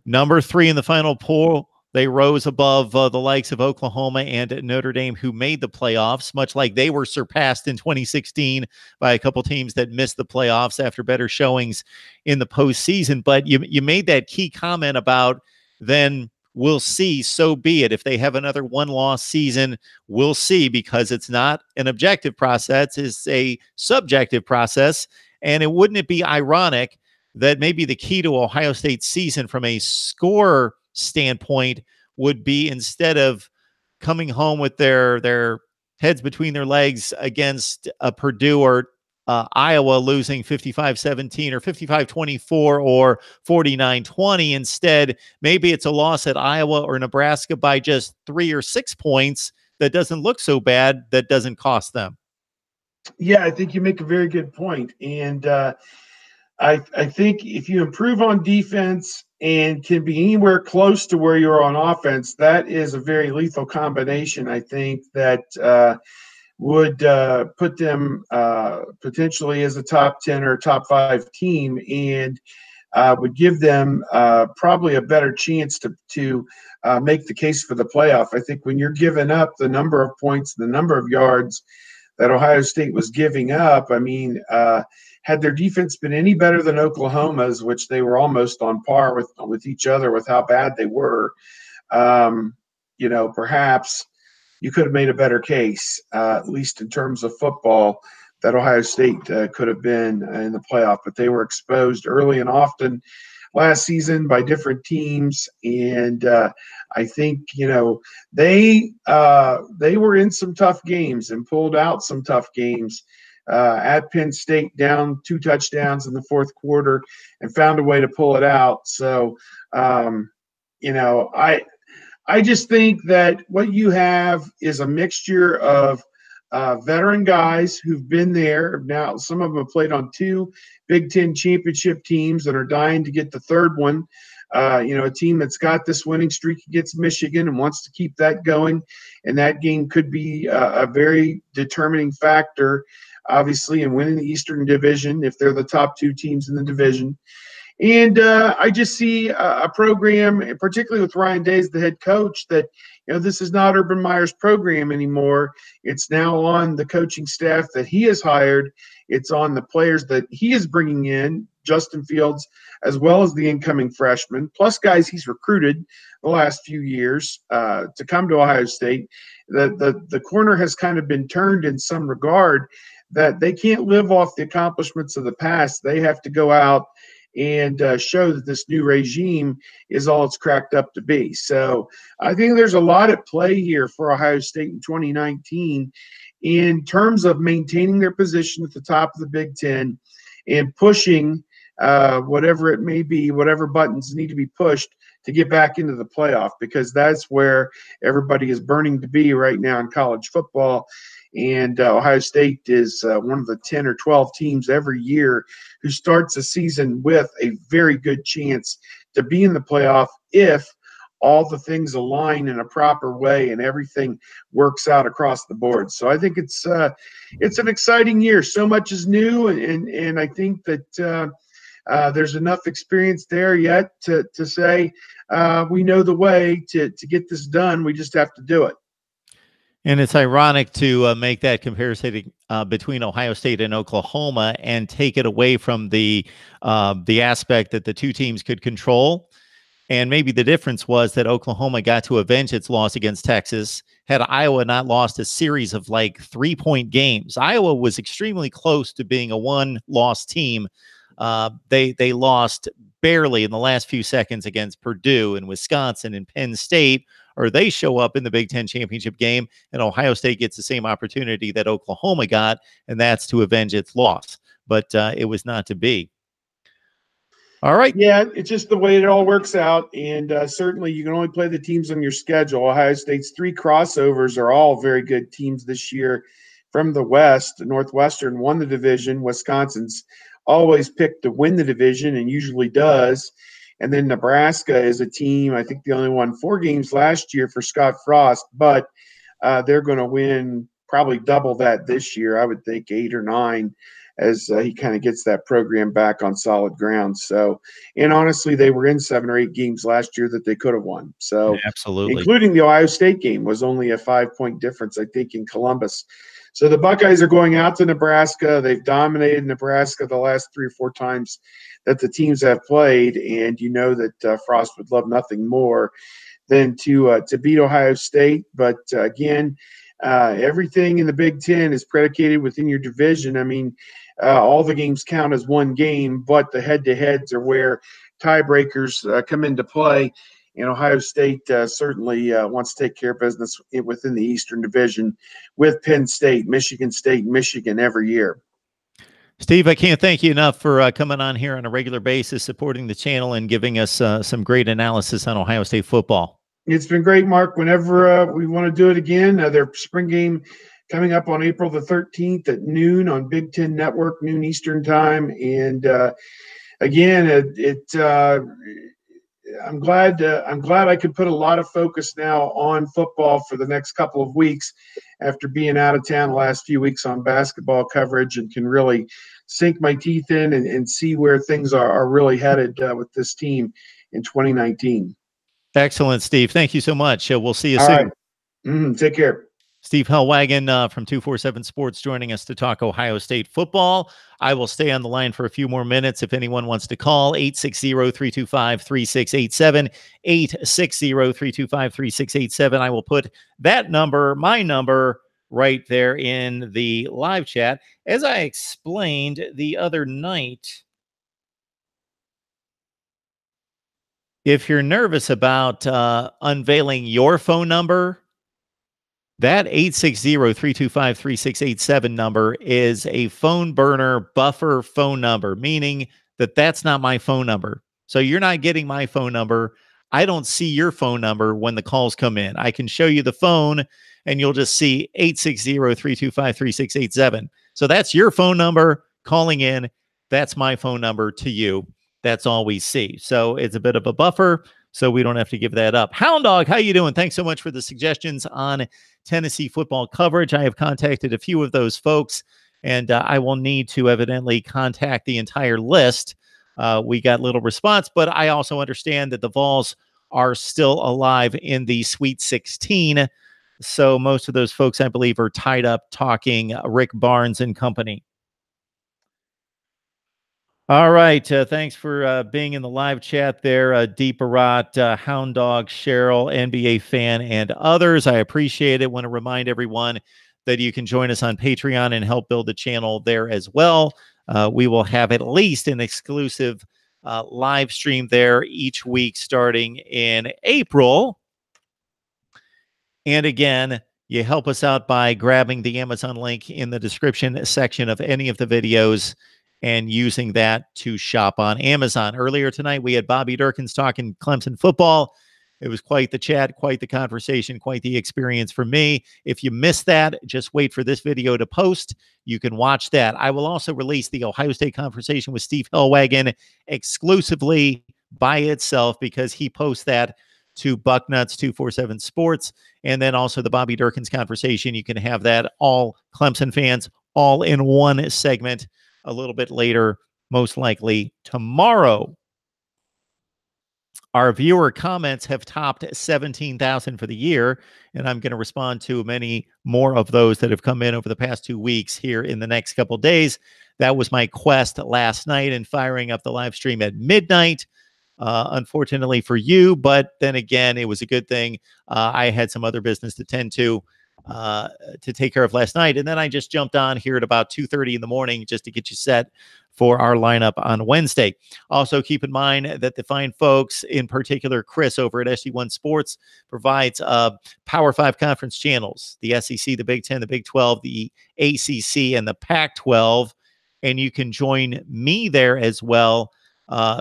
Number 3 in the final poll. They rose above the likes of Oklahoma and Notre Dame, who made the playoffs, much like they were surpassed in 2016 by a couple teams that missed the playoffs after better showings in the postseason. But you made that key comment about then we'll see, so be it. If they have another one-loss season, we'll see, because it's not an objective process. It's a subjective process. And wouldn't it be ironic that maybe the key to Ohio State's season from a score standpoint would be, instead of coming home with their heads between their legs against Purdue or Iowa losing 55-17 or 55-24 or 49-20, instead maybe it's a loss at Iowa or Nebraska by just 3 or 6 points that doesn't look so bad, that doesn't cost them. Yeah, I think you make a very good point. And I think if you improve on defense and can be anywhere close to where you're on offense, that is a very lethal combination. I think that would put them potentially as a top 10 or top 5 team, and would give them probably a better chance to make the case for the playoff. I think when you're giving up the number of points, the number of yards that Ohio State was giving up, I mean, had their defense been any better than Oklahoma's, which they were almost on par with each other with how bad they were, perhaps you could have made a better case, at least in terms of football, that Ohio State could have been in the playoff. But they were exposed early and often last season by different teams, and I think they were in some tough games and pulled out some tough games. At Penn State, down 2 touchdowns in the fourth quarter, and found a way to pull it out. So, I just think that what you have is a mixture of veteran guys who've been there. Now, some of them have played on 2 Big Ten championship teams and are dying to get the third one. A team that's got this winning streak against Michigan and wants to keep that going. And that game could be a very determining factor, obviously, in winning the Eastern Division if they're the top 2 teams in the division. And I just see a program, particularly with Ryan Day as the head coach, that this is not Urban Meyer's program anymore. It's now on the coaching staff that he has hired. It's on the players that he is bringing in, Justin Fields, as well as the incoming freshmen, plus guys he's recruited the last few years to come to Ohio State. The corner has kind of been turned in some regard that they can't live off the accomplishments of the past. They have to go out and show that this new regime is all it's cracked up to be. So I think there's a lot at play here for Ohio State in 2019 in terms of maintaining their position at the top of the Big Ten and pushing whatever it may be, whatever buttons need to be pushed to get back into the playoff, because that's where everybody is burning to be right now in college football. And Ohio State is one of the 10 or 12 teams every year who starts a season with a very good chance to be in the playoff if all the things align in a proper way and everything works out across the board. So I think it's an exciting year. So much is new, and I think that there's enough experience there yet to say we know the way to get this done. We just have to do it. And it's ironic to make that comparison between Ohio State and Oklahoma and take it away from the aspect that the 2 teams could control. And maybe the difference was that Oklahoma got to avenge its loss against Texas. Had Iowa not lost a series of like 3-point games, Iowa was extremely close to being a 1-loss team. They lost barely in the last few seconds against Purdue and Wisconsin and Penn State, or they show up in the Big Ten championship game and Ohio State gets the same opportunity that Oklahoma got, and that's to avenge its loss. But it was not to be. All right. Yeah, it's just the way it all works out. And certainly you can only play the teams on your schedule. Ohio State's 3 crossovers are all very good teams this year from the West. Northwestern won the division. Wisconsin's always picked to win the division and usually does. And then Nebraska is a team, I think they only won 4 games last year for Scott Frost, but they're going to win probably double that this year. I would think 8 or 9 as he kind of gets that program back on solid ground. So, and honestly, they were in 7 or 8 games last year that they could have won. So, yeah, absolutely, including the Ohio State game was only a 5-point difference, I think, in Columbus. So the Buckeyes are going out to Nebraska. They've dominated Nebraska the last 3 or 4 times that the teams have played, and you know that Frost would love nothing more than to beat Ohio State. But again, everything in the Big Ten is predicated within your division. I mean, all the games count as 1 game, but the head-to-heads are where tiebreakers come into play. And Ohio State certainly wants to take care of business within the Eastern Division with Penn State, Michigan, Michigan every year. Steve, I can't thank you enough for coming on here on a regular basis, supporting the channel, and giving us some great analysis on Ohio State football. It's been great, Mark. Whenever we want to do it again, their spring game coming up on April the 13th at noon on Big Ten Network, noon Eastern time. And again, I'm glad I could put a lot of focus now on football for the next couple of weeks after being out of town the last few weeks on basketball coverage, and can really sink my teeth in and see where things are really headed with this team in 2019. Excellent, Steve. Thank you so much. We'll see you All soon. Right. Take care. Steve Helwagen from 247 Sports joining us to talk Ohio State football. I will stay on the line for a few more minutes. If anyone wants to call, 860-325-3687, 860-325-3687. I will put that number, my number, right there in the live chat. As I explained the other night, if you're nervous about unveiling your phone number, that 860-325-3687 number is a phone burner buffer phone number, meaning that that's not my phone number. So you're not getting my phone number. I don't see your phone number when the calls come in. I can show you the phone and you'll just see 860-325-3687. So that's your phone number calling in. That's my phone number to you. That's all we see. So it's a bit of a buffer, so we don't have to give that up. Hound Dog, how you doing? Thanks so much for the suggestions on Tennessee football coverage. I have contacted a few of those folks, and I will need to evidently contact the entire list. We got little response, but I also understand that the Vols are still alive in the Sweet 16. So most of those folks, I believe, are tied up talking Rick Barnes and company. All right. Thanks for being in the live chat there, Deep Barat, Hound Dog, Cheryl, NBA fan, and others. I appreciate it. Want to remind everyone that you can join us on Patreon and help build the channel there as well. We will have at least an exclusive live stream there each week starting in April. And again, you help us out by grabbing the Amazon link in the description section of any of the videos and using that to shop on Amazon. Earlier tonight, we had Bobby Durkins talking Clemson football. It was quite the chat, quite the conversation, quite the experience for me. If you missed that, just wait for this video to post. You can watch that. I will also release the Ohio State conversation with Steve Helwagen exclusively by itself because he posts that to Bucknuts 247 Sports. And then also the Bobby Durkins conversation. You can have that, all Clemson fans, all in one segment a little bit later, most likely tomorrow. Our viewer comments have topped 17,000 for the year, and I'm going to respond to many more of those that have come in over the past 2 weeks here in the next couple days. That was my quest last night in firing up the live stream at midnight. Unfortunately for you, but then again, it was a good thing. I had some other business to tend to take care of last night. And then I just jumped on here at about 2:30 in the morning just to get you set for our lineup on Wednesday. Also, keep in mind that the fine folks, in particular, Chris over at SG1 Sports, provides Power 5 conference channels, the SEC, the Big 10, the Big 12, the ACC, and the Pac-12. And you can join me there as well.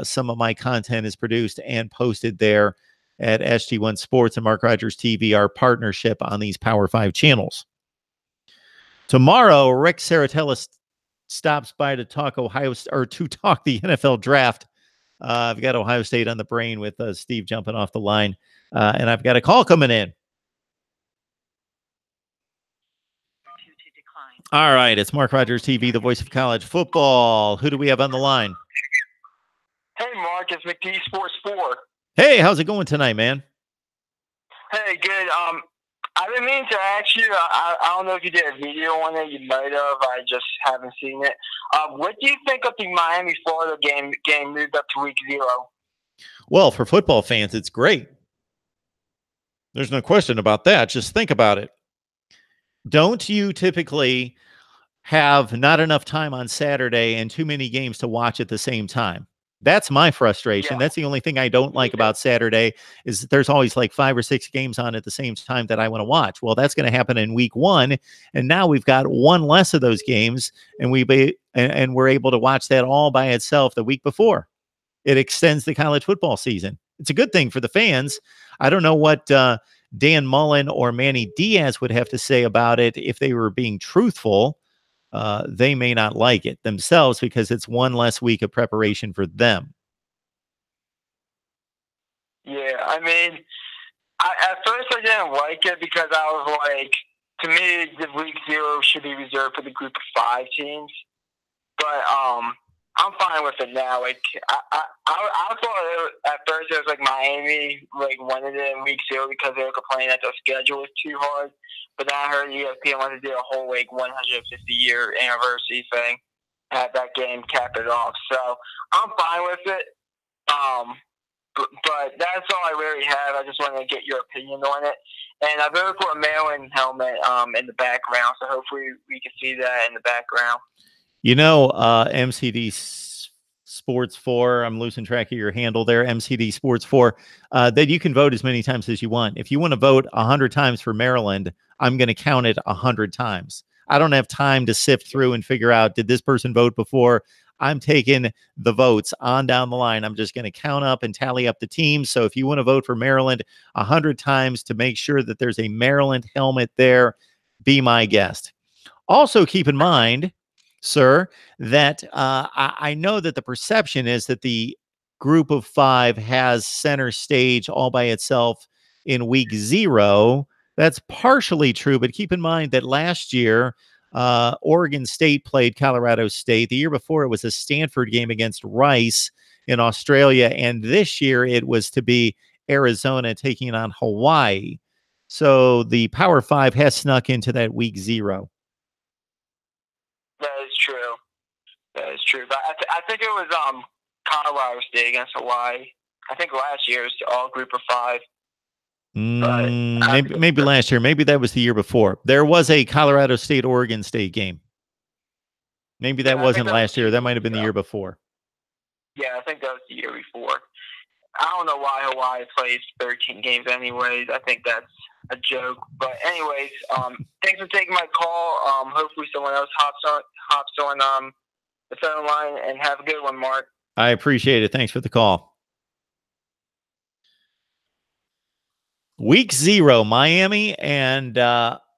Some of my content is produced and posted there at SG1 Sports and Mark Rogers TV, our partnership on these Power 5 channels. Tomorrow, Rick Saratella stops by to talk the NFL draft. I've got Ohio State on the brain with Steve jumping off the line, and I've got a call coming in. All right, it's Mark Rogers TV, the voice of college football. Who do we have on the line? Hey, Mark, it's McD Sports 4. Hey, how's it going tonight, man? Hey, good. I've been meaning to ask you, I don't know if you did a video on it. You might have. I just haven't seen it. What do you think of the Miami-Florida game moved up to week 0? Well, for football fans, it's great. There's no question about that. Just think about it. Don't you typically have not enough time on Saturday and too many games to watch at the same time? That's my frustration. Yeah. That's the only thing I don't like about Saturday is there's always like 5 or 6 games on at the same time that I want to watch. Well, that's going to happen in week 1. And now we've got one less of those games and we're able to watch that all by itself the week before. It extends the college football season. It's a good thing for the fans. I don't know what Dan Mullen or Manny Diaz would have to say about it if they were being truthful. They may not like it themselves because it's one less week of preparation for them. Yeah, I mean, at first I didn't like it because I was like, to me, the week 0 should be reserved for the group of 5 teams. But I'm fine with it now. Like, I thought at first it was like Miami wanted it in week 0 because they were complaining that the schedule was too hard. But then I heard ESPN wanted to do a whole 150-year anniversary thing, have that game cap it off. So I'm fine with it. But that's all I really have. I just wanted to get your opinion on it. And I voted for a Maryland helmet in the background, so hopefully we can see that in the background. You know, MCD Sports 4, I'm losing track of your handle there, MCD Sports 4, that you can vote as many times as you want. If you want to vote 100 times for Maryland, I'm going to count it 100 times. I don't have time to sift through and figure out, did this person vote before? I'm taking the votes on down the line. I'm just going to count up and tally up the teams. So if you want to vote for Maryland 100 times to make sure that there's a Maryland helmet there, be my guest. Also, keep in mind, sir, that I know that the perception is that the group of 5 has center stage all by itself in week 0. That's partially true, but keep in mind that last year, Oregon State played Colorado State. The year before, it was a Stanford game against Rice in Australia. And this year, it was to be Arizona taking on Hawaii. So the Power 5 has snuck into that week 0. That is true. That is true. But I think it was Colorado State against Hawaii. I think last year it was all group of 5. Maybe last year. Maybe that was the year before. There was a Colorado State, Oregon State game. Maybe that wasn't last year. That might have been the year before. Yeah, I think that was the year before. I don't know why Hawaii plays 13 games anyways. I think that's a joke. But anyways, thanks for taking my call. Hopefully someone else hops on the phone line, and have a good one, Mark. I appreciate it. Thanks for the call. Week 0, Miami and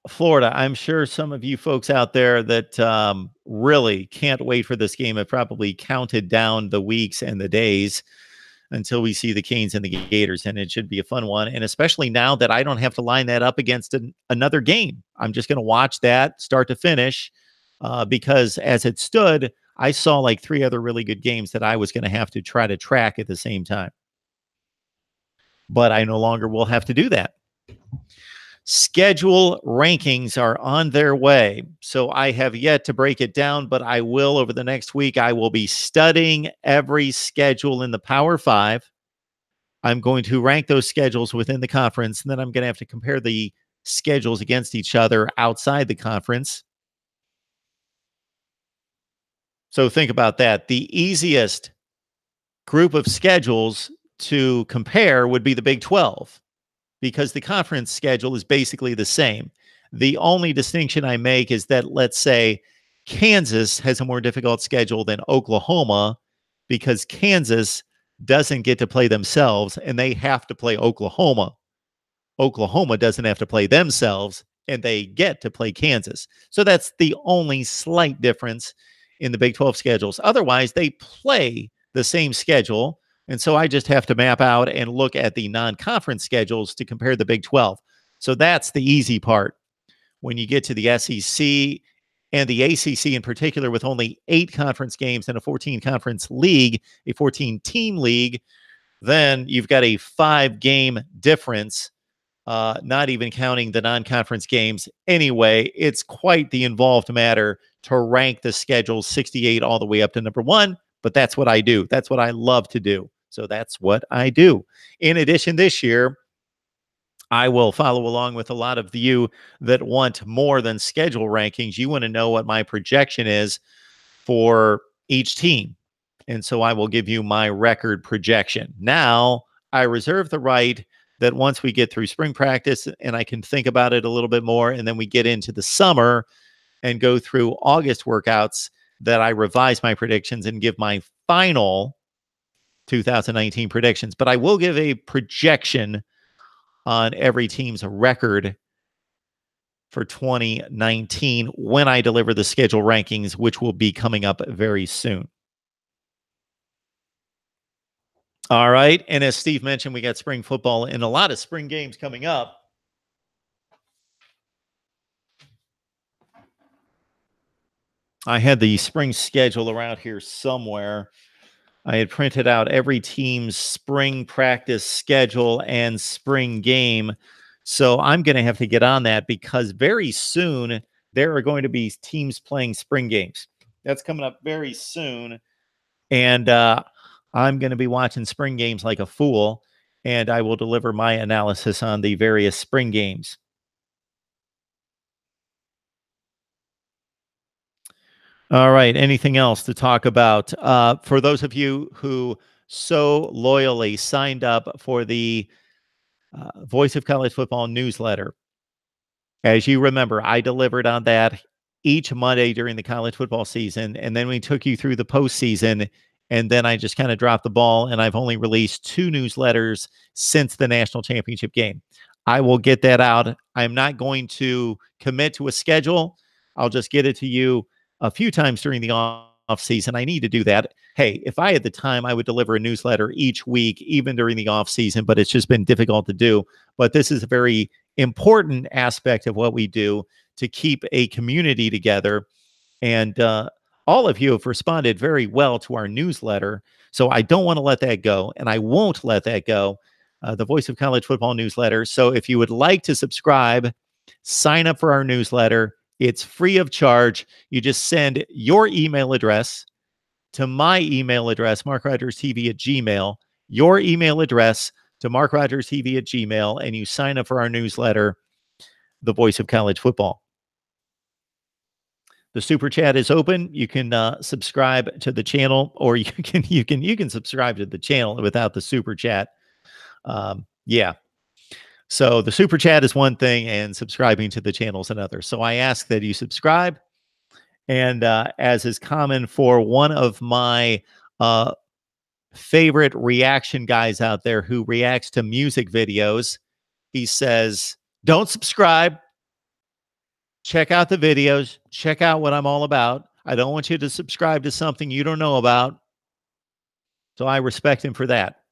Florida. I'm sure some of you folks out there that really can't wait for this game have probably counted down the weeks and the days until we see the Canes and the Gators, and it should be a fun one. And especially now that I don't have to line that up against another game. I'm just going to watch that start to finish because as it stood, I saw like 3 other really good games that I was going to have to try to track at the same time. But I no longer will have to do that. Schedule rankings are on their way. So I have yet to break it down, but I will over the next week. I will be studying every schedule in the Power 5. I'm going to rank those schedules within the conference, and then I'm going to have to compare the schedules against each other outside the conference. So think about that. The easiest group of schedules to compare would be the Big 12, because the conference schedule is basically the same. The only distinction I make is that, let's say, Kansas has a more difficult schedule than Oklahoma, because Kansas doesn't get to play themselves and they have to play Oklahoma. Oklahoma doesn't have to play themselves and they get to play Kansas. So that's the only slight difference in the Big 12 schedules. Otherwise, they play the same schedule. And so I just have to map out and look at the non-conference schedules to compare the Big 12. So that's the easy part. When you get to the SEC and the ACC in particular, with only 8 conference games and a 14-conference league, a 14-team league, then you've got a 5-game difference, not even counting the non-conference games. Anyway, it's quite the involved matter to rank the schedule 68 all the way up to number 1, but that's what I do. That's what I love to do. So that's what I do. In addition, this year, I will follow along with a lot of you that want more than schedule rankings. You want to know what my projection is for each team. And so I will give you my record projection. Now, I reserve the right that once we get through spring practice and I can think about it a little bit more, and then we get into the summer and go through August workouts, that I revise my predictions and give my final 2019 predictions. But I will give a projection on every team's record for 2019 when I deliver the schedule rankings, which will be coming up very soon. All right. And as Steve mentioned, we got spring football and a lot of spring games coming up. I had the spring schedule around here somewhere. I had printed out every team's spring practice schedule and spring game. So I'm going to have to get on that, because very soon there are going to be teams playing spring games. That's coming up very soon. And I'm going to be watching spring games like a fool, and I will deliver my analysis on the various spring games. All right. Anything else to talk about? For those of you who so loyally signed up for the Voice of College Football newsletter, as you remember, I delivered on that each Monday during the college football season. And then we took you through the postseason. And then I just kind of dropped the ball, and I've only released 2 newsletters since the national championship game. I will get that out. I'm not going to commit to a schedule. I'll just get it to you a few times during the off season. I need to do that. Hey, if I had the time, I would deliver a newsletter each week, even during the off season, but it's just been difficult to do. But this is a very important aspect of what we do to keep a community together. And all of you have responded very well to our newsletter. So I don't want to let that go, and I won't let that go. The Voice of College Football newsletter. So if you would like to subscribe, sign up for our newsletter. It's free of charge. You just send your email address to my email address, MarkRogersTV@gmail, your email address to MarkRogersTV@gmail, and you sign up for our newsletter, The Voice of College Football. The super chat is open. You can subscribe to the channel, or you can subscribe to the channel without the super chat. Yeah. So the super chat is one thing, and subscribing to the channel is another. So I ask that you subscribe. And as is common for one of my favorite reaction guys out there who reacts to music videos, he says, don't subscribe. Check out the videos. Check out what I'm all about. I don't want you to subscribe to something you don't know about. So I respect him for that.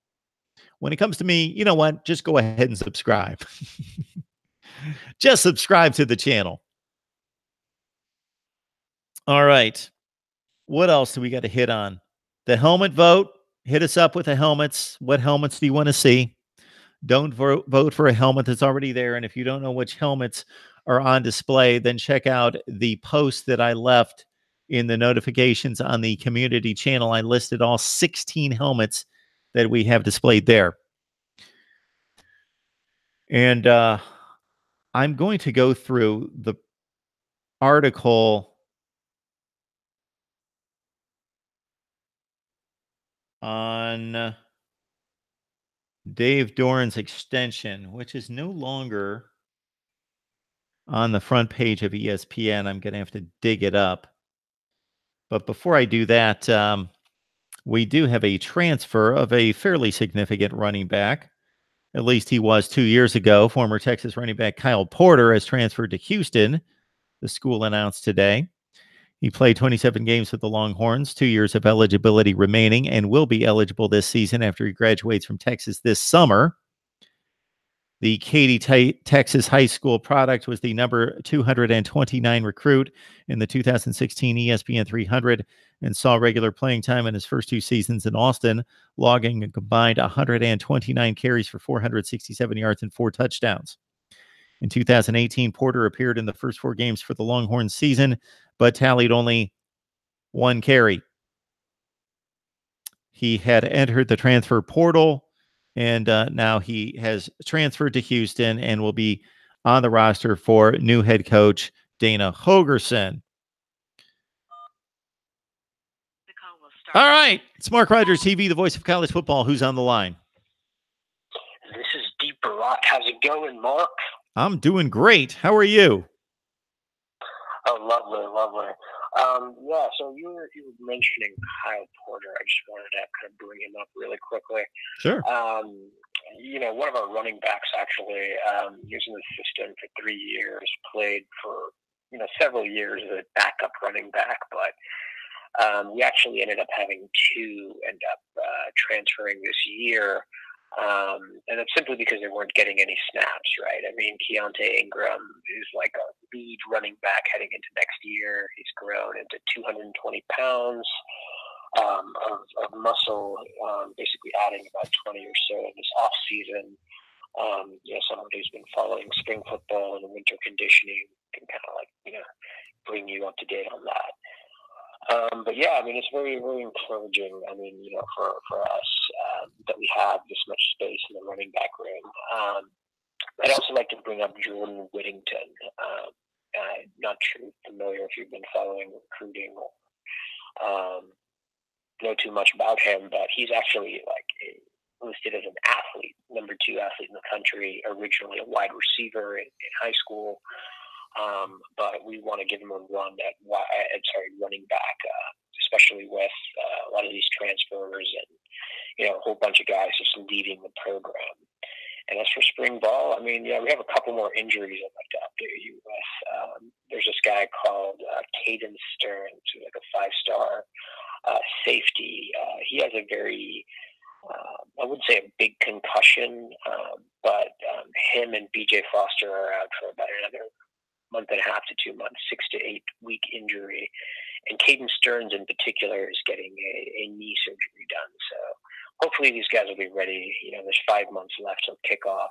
When it comes to me, you know what? Just go ahead and subscribe. Just subscribe to the channel. All right. What else do we got to hit on? The helmet vote. Hit us up with the helmets. What helmets do you want to see? Don't vote for a helmet that's already there. And if you don't know which helmets are on display, then check out the post that I left in the notifications on the community channel. I listed all 16 helmets that we have displayed there. And I'm going to go through the article on Dave Doran's extension, which is no longer on the front page of ESPN. I'm going to have to dig it up. But before I do that, we do have a transfer of a fairly significant running back. At least he was 2 years ago. Former Texas running back Kyle Porter has transferred to Houston, the school announced today. He played 27 games with the Longhorns, 2 years of eligibility remaining, and will be eligible this season after he graduates from Texas this summer. The Katy, Texas high school product was the number 229 recruit in the 2016 ESPN 300 and saw regular playing time in his first 2 seasons in Austin, logging a combined 129 carries for 467 yards and 4 touchdowns. In 2018, Porter appeared in the first 4 games for the Longhorns season, but tallied only 1 carry. He had entered the transfer portal, and now he has transferred to Houston and will be on the roster for new head coach Dana Holgorsen. All right. It's Mark Rogers TV, the voice of college football. Who's on the line? This is Deep Rock. How's it going, Mark? I'm doing great. How are you? Oh, lovely, lovely. Yeah, so you were mentioning Kyle Porter. I just wanted to kind of bring him up really quickly. Sure. You know, one of our running backs actually using the system for 3 years, played for, you know, several years as a backup running back, but we actually ended up having 2 end up transferring this year. And it's simply because they weren't getting any snaps, right? I mean, Keontae Ingram is like a lead running back heading into next year. He's grown into 220 pounds of muscle, basically adding about 20 or so in this off season. You know, someone who's been following spring football and winter conditioning can kind of like, you know, bring you up to date on that. But yeah, I mean, it's very, very encouraging. I mean, you know, for us that we have this much space in the running back room. I'd also like to bring up Jordan Whittington. Not too familiar if you've been following recruiting or know too much about him, but he's actually like listed as an athlete, number 2 athlete in the country. Originally a wide receiver in high school. but we want to give him a run at running back, especially with a lot of these transfers and a whole bunch of guys just leaving the program. And as for spring ball, I mean, yeah, we have a couple more injuries I'd like to update you with. There's this guy called Caden Stearns, who's like a 5-star safety. He has a very, I wouldn't say a big concussion, but him and BJ Foster are out for about another month and a half to 2 months, 6 to 8 week injury. And Caden Stearns in particular is getting a knee surgery done. So hopefully these guys will be ready. There's 5 months left till kickoff.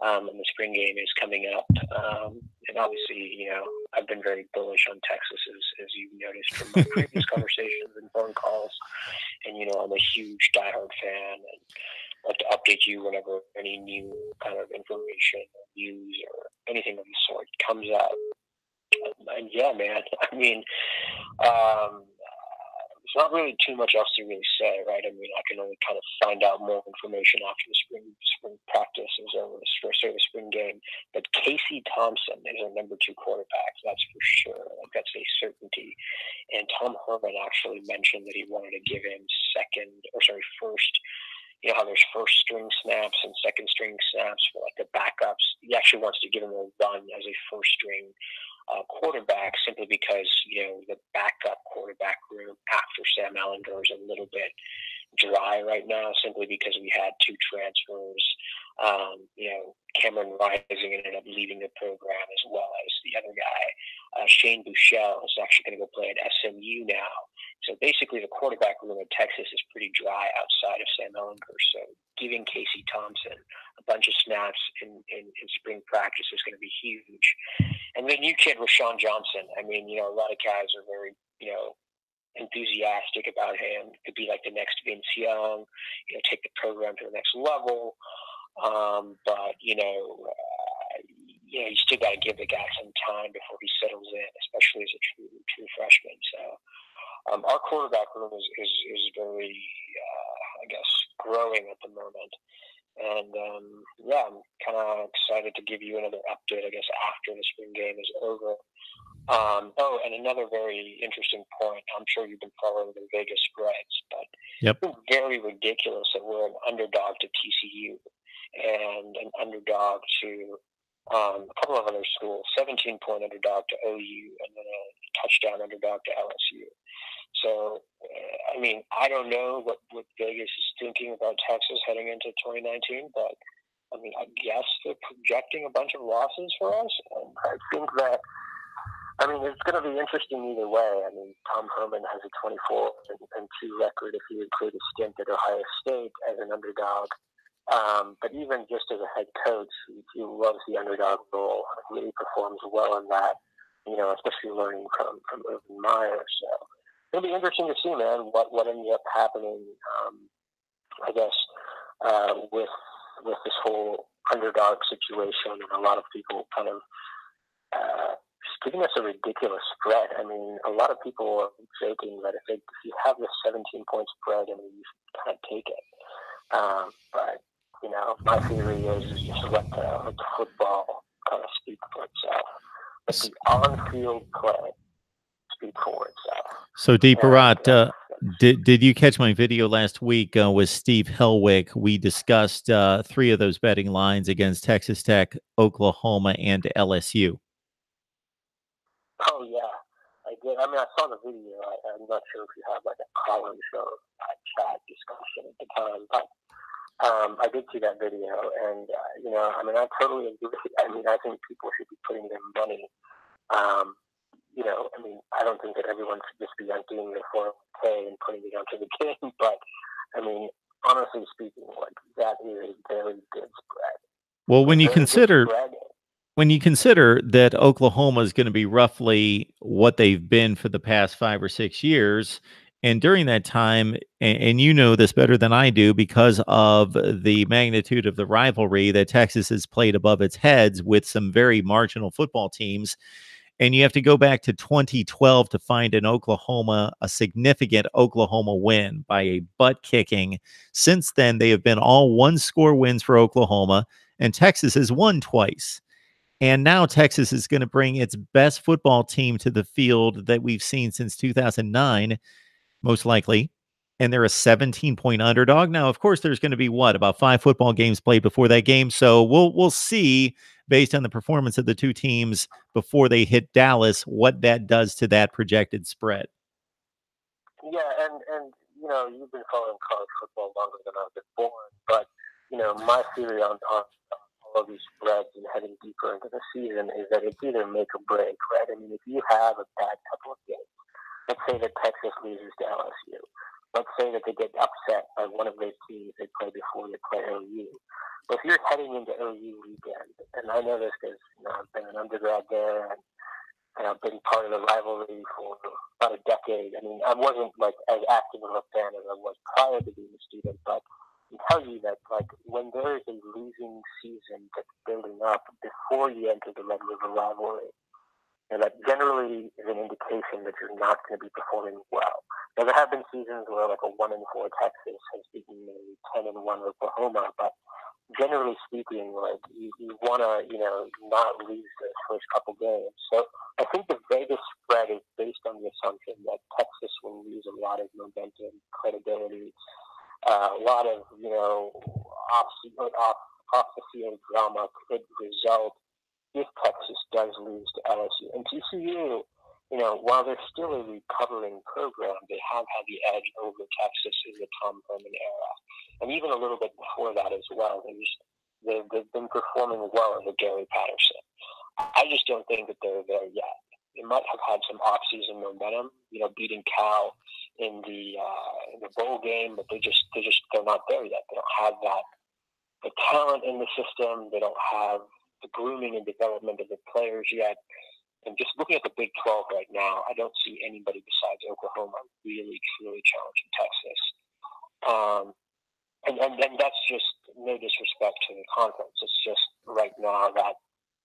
And the spring game is coming up. And obviously, I've been very bullish on Texas, as you've noticed from my previous conversations and phone calls. And, I'm a huge diehard fan and like to update you whenever any new kind of information or news or anything of the sort comes out. And yeah, man, I mean, there's not really too much else to really say, right? I mean, I can only kind of find out more information after the spring practice is over, the spring game. But Casey Thompson is our number 2 quarterback. That's for sure. Like, that's a certainty. And Tom Herman actually mentioned that he wanted to give him first. How there's first string snaps and second string snaps for like the backups. He actually wants to give him a run as a first string quarterback, simply because the backup quarterback room after Sam Ellinger is a little bit dry right now, simply because we had 2 transfers. Cameron Rising ended up leaving the program, as well as the other guy, Shane Buechele, is actually going to go play at SMU now. So basically, the quarterback room in Texas is pretty dry outside of Sam Ellinger. So giving Casey Thompson a bunch of snaps in spring practice is going to be huge. And the new kid, Rashawn Johnson. I mean, a lot of guys are very, enthusiastic about him. Could be like the next Vince Young, take the program to the next level. But you still got to give the guy some time before he settles in, especially as a true freshman. So our quarterback room is very, I guess, growing at the moment. And I'm kind of excited to give you another update, I guess, after the spring game is over. And another very interesting point. I'm sure you've been following the Vegas spreads, but it's very ridiculous that we're an underdog to TCU and an underdog to a couple of other schools, 17-point underdog to OU, and then a touchdown underdog to LSU. So, I mean, I don't know what Vegas is thinking about Texas heading into 2019, but, I mean, I guess they're projecting a bunch of losses for us. And I think that, I mean, it's going to be interesting either way. I mean, Tom Herman has a 24-2 record if you include a stint at Ohio State as an underdog. But even just as a head coach, he loves the underdog role. He really performs well in that, especially learning from Urban Meyer. So it'll be interesting to see, man, what ended up happening, I guess, with this whole underdog situation, and a lot of people kind of giving us a ridiculous spread. I mean, a lot of people are joking that if you have this 17-point spread, I mean, you should kind of take it. But my theory is just let the football kind of speak for itself. Let the on-field play speak for itself. So, Deeparat, did you catch my video last week with Steve Helwagen? We discussed 3 of those betting lines against Texas Tech, Oklahoma, and LSU. Oh, yeah, I did. I mean, I saw the video. I'm not sure if you have like a column show chat discussion at the time, but I did see that video, and I mean, I totally agree. I mean, I think people should be putting their money. I mean, I don't think that everyone should just be emptying their 401k and putting it onto the game, but I mean, honestly speaking, like, that is a very good spread. Well, when you consider that Oklahoma is going to be roughly what they've been for the past 5 or 6 years, and during that time, and you know this better than I do because of the magnitude of the rivalry that Texas has played above its heads with some very marginal football teams, and you have to go back to 2012 to find a significant Oklahoma win by a butt kicking. Since then, they have been all 1-score wins for Oklahoma, and Texas has won twice. And now Texas is going to bring its best football team to the field that we've seen since 2009, most likely. And they're a 17-point underdog. Now, of course, there's going to be about 5 football games played before that game. So we'll see, based on the performance of the two teams before they hit Dallas, what that does to that projected spread. Yeah, and you know, you've been following college football longer than I've been born, but you know, my theory on all of these spreads and heading deeper into the season is that it's either make or break, right? I mean, if you have a bad couple of games, let's say that Texas loses to LSU. Let's say that they get upset by one of those teams they play before they play OU. But if you're heading into OU weekend, and I know this because I've been an undergrad there, and I've been part of the rivalry for about a decade. I mean, I wasn't like as active of a fan as I was prior to being a student, but I can tell you that like when there is a losing season that's building up before you enter the Red River rivalry, and that generally is an indication that you're not going to be performing well. Now, there have been seasons where like a 1-4 Texas has beaten a 10-1 Oklahoma, but generally speaking, like you want to, not lose the first couple games. So I think the Vegas spread is based on the assumption that Texas will lose a lot of momentum, credibility, a lot of, off the field drama could result if Texas does lose to LSU. And TCU, while they're still a recovering program, they have had the edge over Texas in the Tom Herman era. And even a little bit before that as well. They've been performing well under Gary Patterson. I just don't think that they're there yet. They might have had some off-season momentum, beating Cal in the bowl game, but they're not there yet. They don't have the talent in the system. They don't have the grooming and development of the players yet. And just looking at the Big 12 right now, I don't see anybody besides Oklahoma really, truly challenging Texas. And that's just no disrespect to the conference. It's just right now that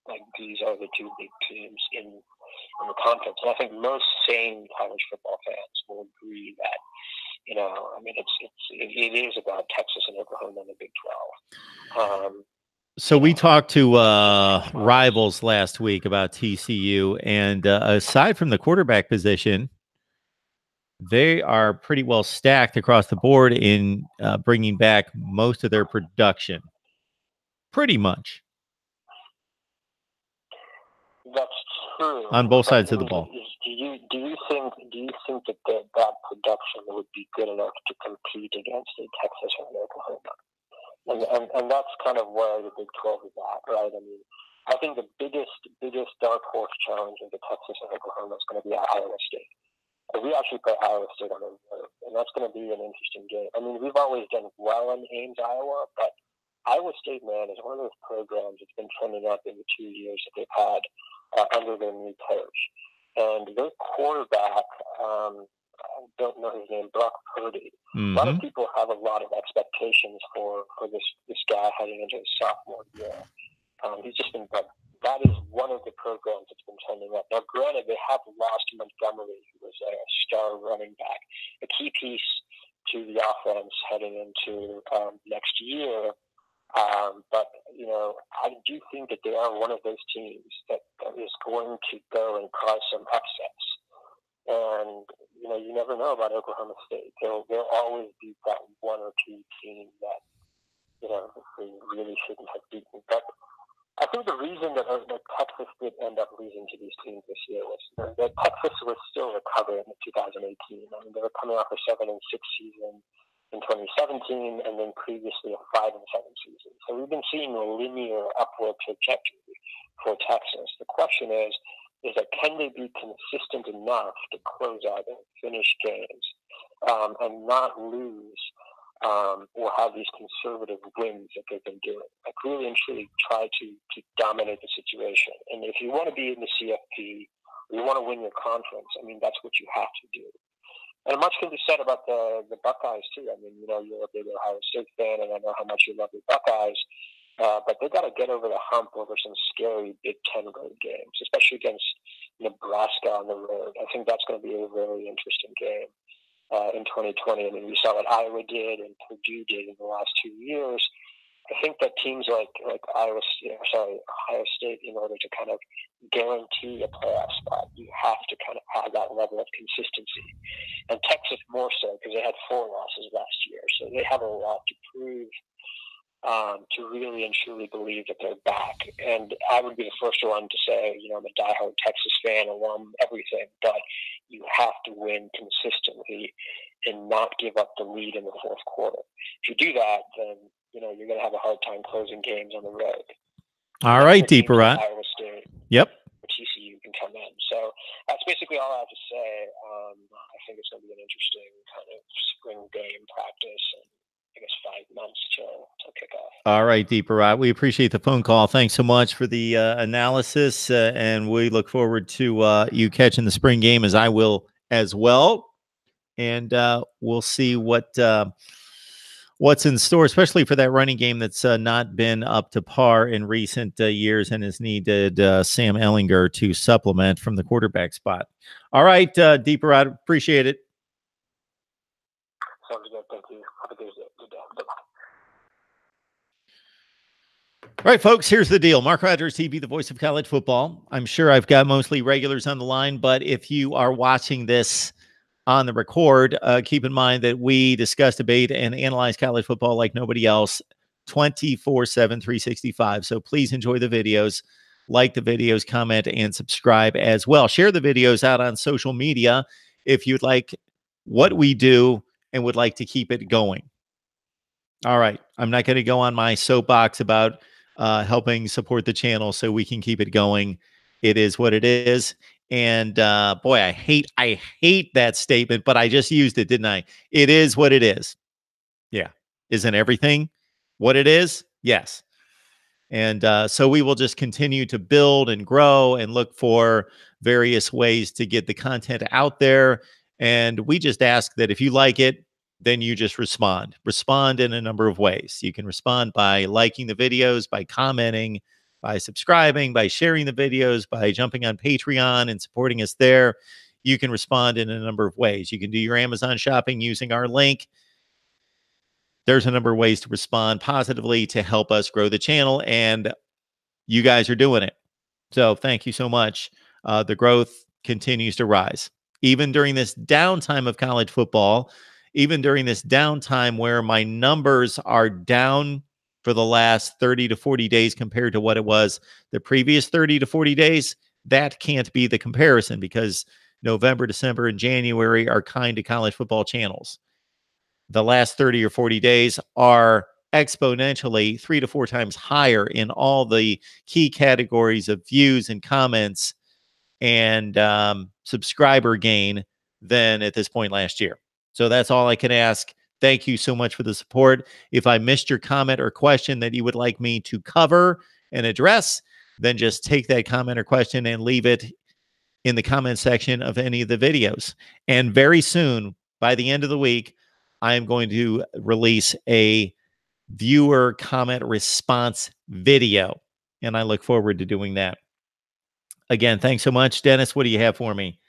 like these are the two big teams in the conference. And I think most sane college football fans will agree that, it is about Texas and Oklahoma in the Big 12. So we talked to Rivals last week about TCU, and aside from the quarterback position, they are pretty well stacked across the board in bringing back most of their production. Pretty much. That's true. On both sides of the ball. Do you think that that production would be good enough to compete against a Texas or an Oklahoma? And that's kind of where the Big 12 is at, right? I mean, I think the biggest dark horse challenge of the Texas and Oklahoma is going to be at Iowa State. And we actually play Iowa State on the road, and that's going to be an interesting game. I mean, we've always done well in Ames, Iowa, but Iowa State, man, is one of those programs that's been trending up in the 2 years that they've had under their new coach. And their quarterback, I don't know his name, Brock Purdy. Mm-hmm. A lot of people have a lot of expectations for this guy heading into his sophomore year. He's just been, that is one of the programs that's been trending up. Now, granted, they have lost Montgomery, who was a star running back, a key piece to the offense heading into next year. But, I do think that they are one of those teams that is going to go and cause some upsets. And, you never know about Oklahoma State. They'll always beat that one or two team that, they really shouldn't have beaten. But I think the reason that Texas did end up losing to these teams this year was that Texas was still recovering in 2018. I mean, they were coming off a 7-6 season in 2017, and then previously a 5-7 season. So we've been seeing a linear upward trajectory for Texas. The question is that can they be consistent enough to close out and finish games and not lose or have these conservative wins that they've been doing? Like really and truly try to dominate the situation. And if you want to be in the CFP, or you want to win your conference, I mean, that's what you have to do. And much can be said about the Buckeyes, too. I mean, you're a big Ohio State fan, and I know how much you love the Buckeyes. But they've got to get over the hump over some scary Big Ten road games, especially against Nebraska on the road. I think that's going to be a very interesting game in 2020. I mean, we saw what Iowa did and Purdue did in the last 2 years. I think that teams like Ohio State, in order to kind of guarantee a playoff spot, you have to kind of have that level of consistency. And Texas more so, because they had 4 losses last year, so they have a lot to prove, to really and truly believe that they're back. And I would be the first one to say, I'm a diehard Texas fan, alum, everything, but you have to win consistently and not give up the lead in the fourth quarter. If you do that, then you're going to have a hard time closing games on the road. All right, Deeper Rod. Iowa State. Yep. TCU can come in. So that's basically all I have to say. I think it's going to be an interesting kind of spring game practice, and I guess 5 months till kickoff. All right, Deeper Rod. We appreciate the phone call. Thanks so much for the analysis, and we look forward to you catching the spring game, as I will as well. And we'll see what's in store, especially for that running game that's not been up to par in recent years and has needed Sam Ehlinger to supplement from the quarterback spot. All right, Deeper Rod, appreciate it. Sounds good. Thank you. Have a good day. Goodbye. All right, folks, here's the deal. Mark Rogers TV, the voice of college football. I'm sure I've got mostly regulars on the line, but if you are watching this on the record, keep in mind that we discuss, debate, and analyze college football like nobody else 24/7, 365. So please enjoy the videos, like the videos, comment, and subscribe as well. Share the videos out on social media if you'd like what we do and would like to keep it going. All right. I'm not going to go on my soapbox about helping support the channel so we can keep it going. It is what it is. And boy, I hate that statement, but I just used it, didn't I? It is what it is. Yeah. Isn't everything what it is? Yes. And so we will just continue to build and grow and look for various ways to get the content out there. And we just ask that if you like it, then you just respond. Respond in a number of ways. You can respond by liking the videos, by commenting, by subscribing, by sharing the videos, by jumping on Patreon and supporting us there. You can respond in a number of ways. You can do your Amazon shopping using our link. There's a number of ways to respond positively to help us grow the channel, and you guys are doing it. So thank you so much. The growth continues to rise. Even during this downtime of college football, even during this downtime where my numbers are down for the last 30 to 40 days compared to what it was the previous 30 to 40 days, that can't be the comparison because November, December, and January are kind of college football channels. The last 30 or 40 days are exponentially 3 to 4 times higher in all the key categories of views and comments and subscriber gain than at this point last year. So that's all I can ask. Thank you so much for the support. If I missed your comment or question that you would like me to cover and address, then just take that comment or question and leave it in the comment section of any of the videos. And very soon, by the end of the week, I am going to release a viewer comment response video. And I look forward to doing that. Again, thanks so much. Dennis, what do you have for me?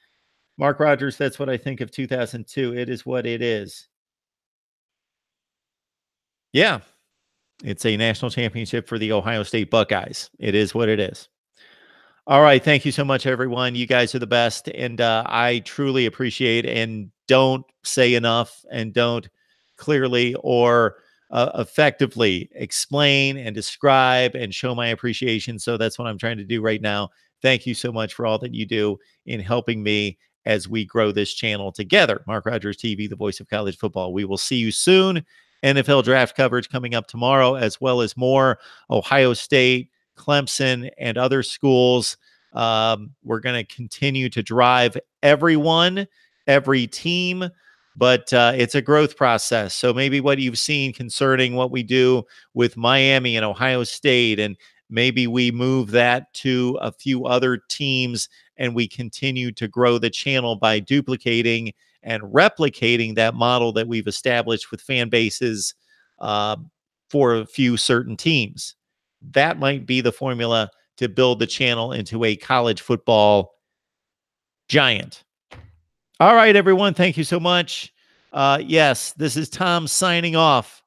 Mark Rogers, that's what I think of 2002. It is what it is. Yeah, it's a national championship for the Ohio State Buckeyes. It is what it is. All right. Thank you so much, everyone. You guys are the best. And I truly appreciate and don't say enough and don't clearly or effectively explain and describe and show my appreciation. So that's what I'm trying to do right now. Thank you so much for all that you do in helping me as we grow this channel together. Mark Rogers TV, the voice of college football. We will see you soon. NFL draft coverage coming up tomorrow, as well as more Ohio State, Clemson, and other schools. We're going to continue to drive everyone, every team, but it's a growth process. So maybe what you've seen concerning what we do with Miami and Ohio State, and maybe we move that to a few other teams and we continue to grow the channel by duplicating and replicating that model that we've established with fan bases for a few certain teams. That might be the formula to build the channel into a college football giant. All right, everyone. Thank you so much. Yes, this is Tom signing off.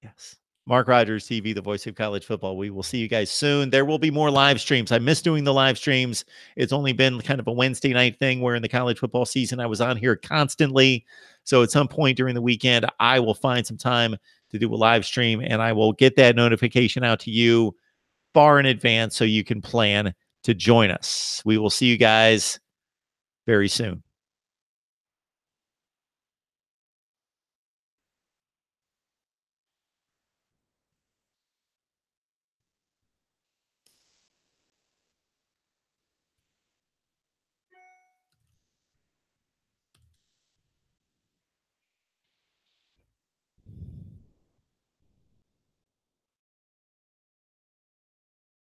Yes. Mark Rogers TV, the voice of college football. We will see you guys soon. There will be more live streams. I miss doing the live streams. It's only been kind of a Wednesday night thing where in the college football season, I was on here constantly. So at some point during the weekend, I will find some time to do a live stream, and I will get that notification out to you far in advance so you can plan to join us. We will see you guys very soon.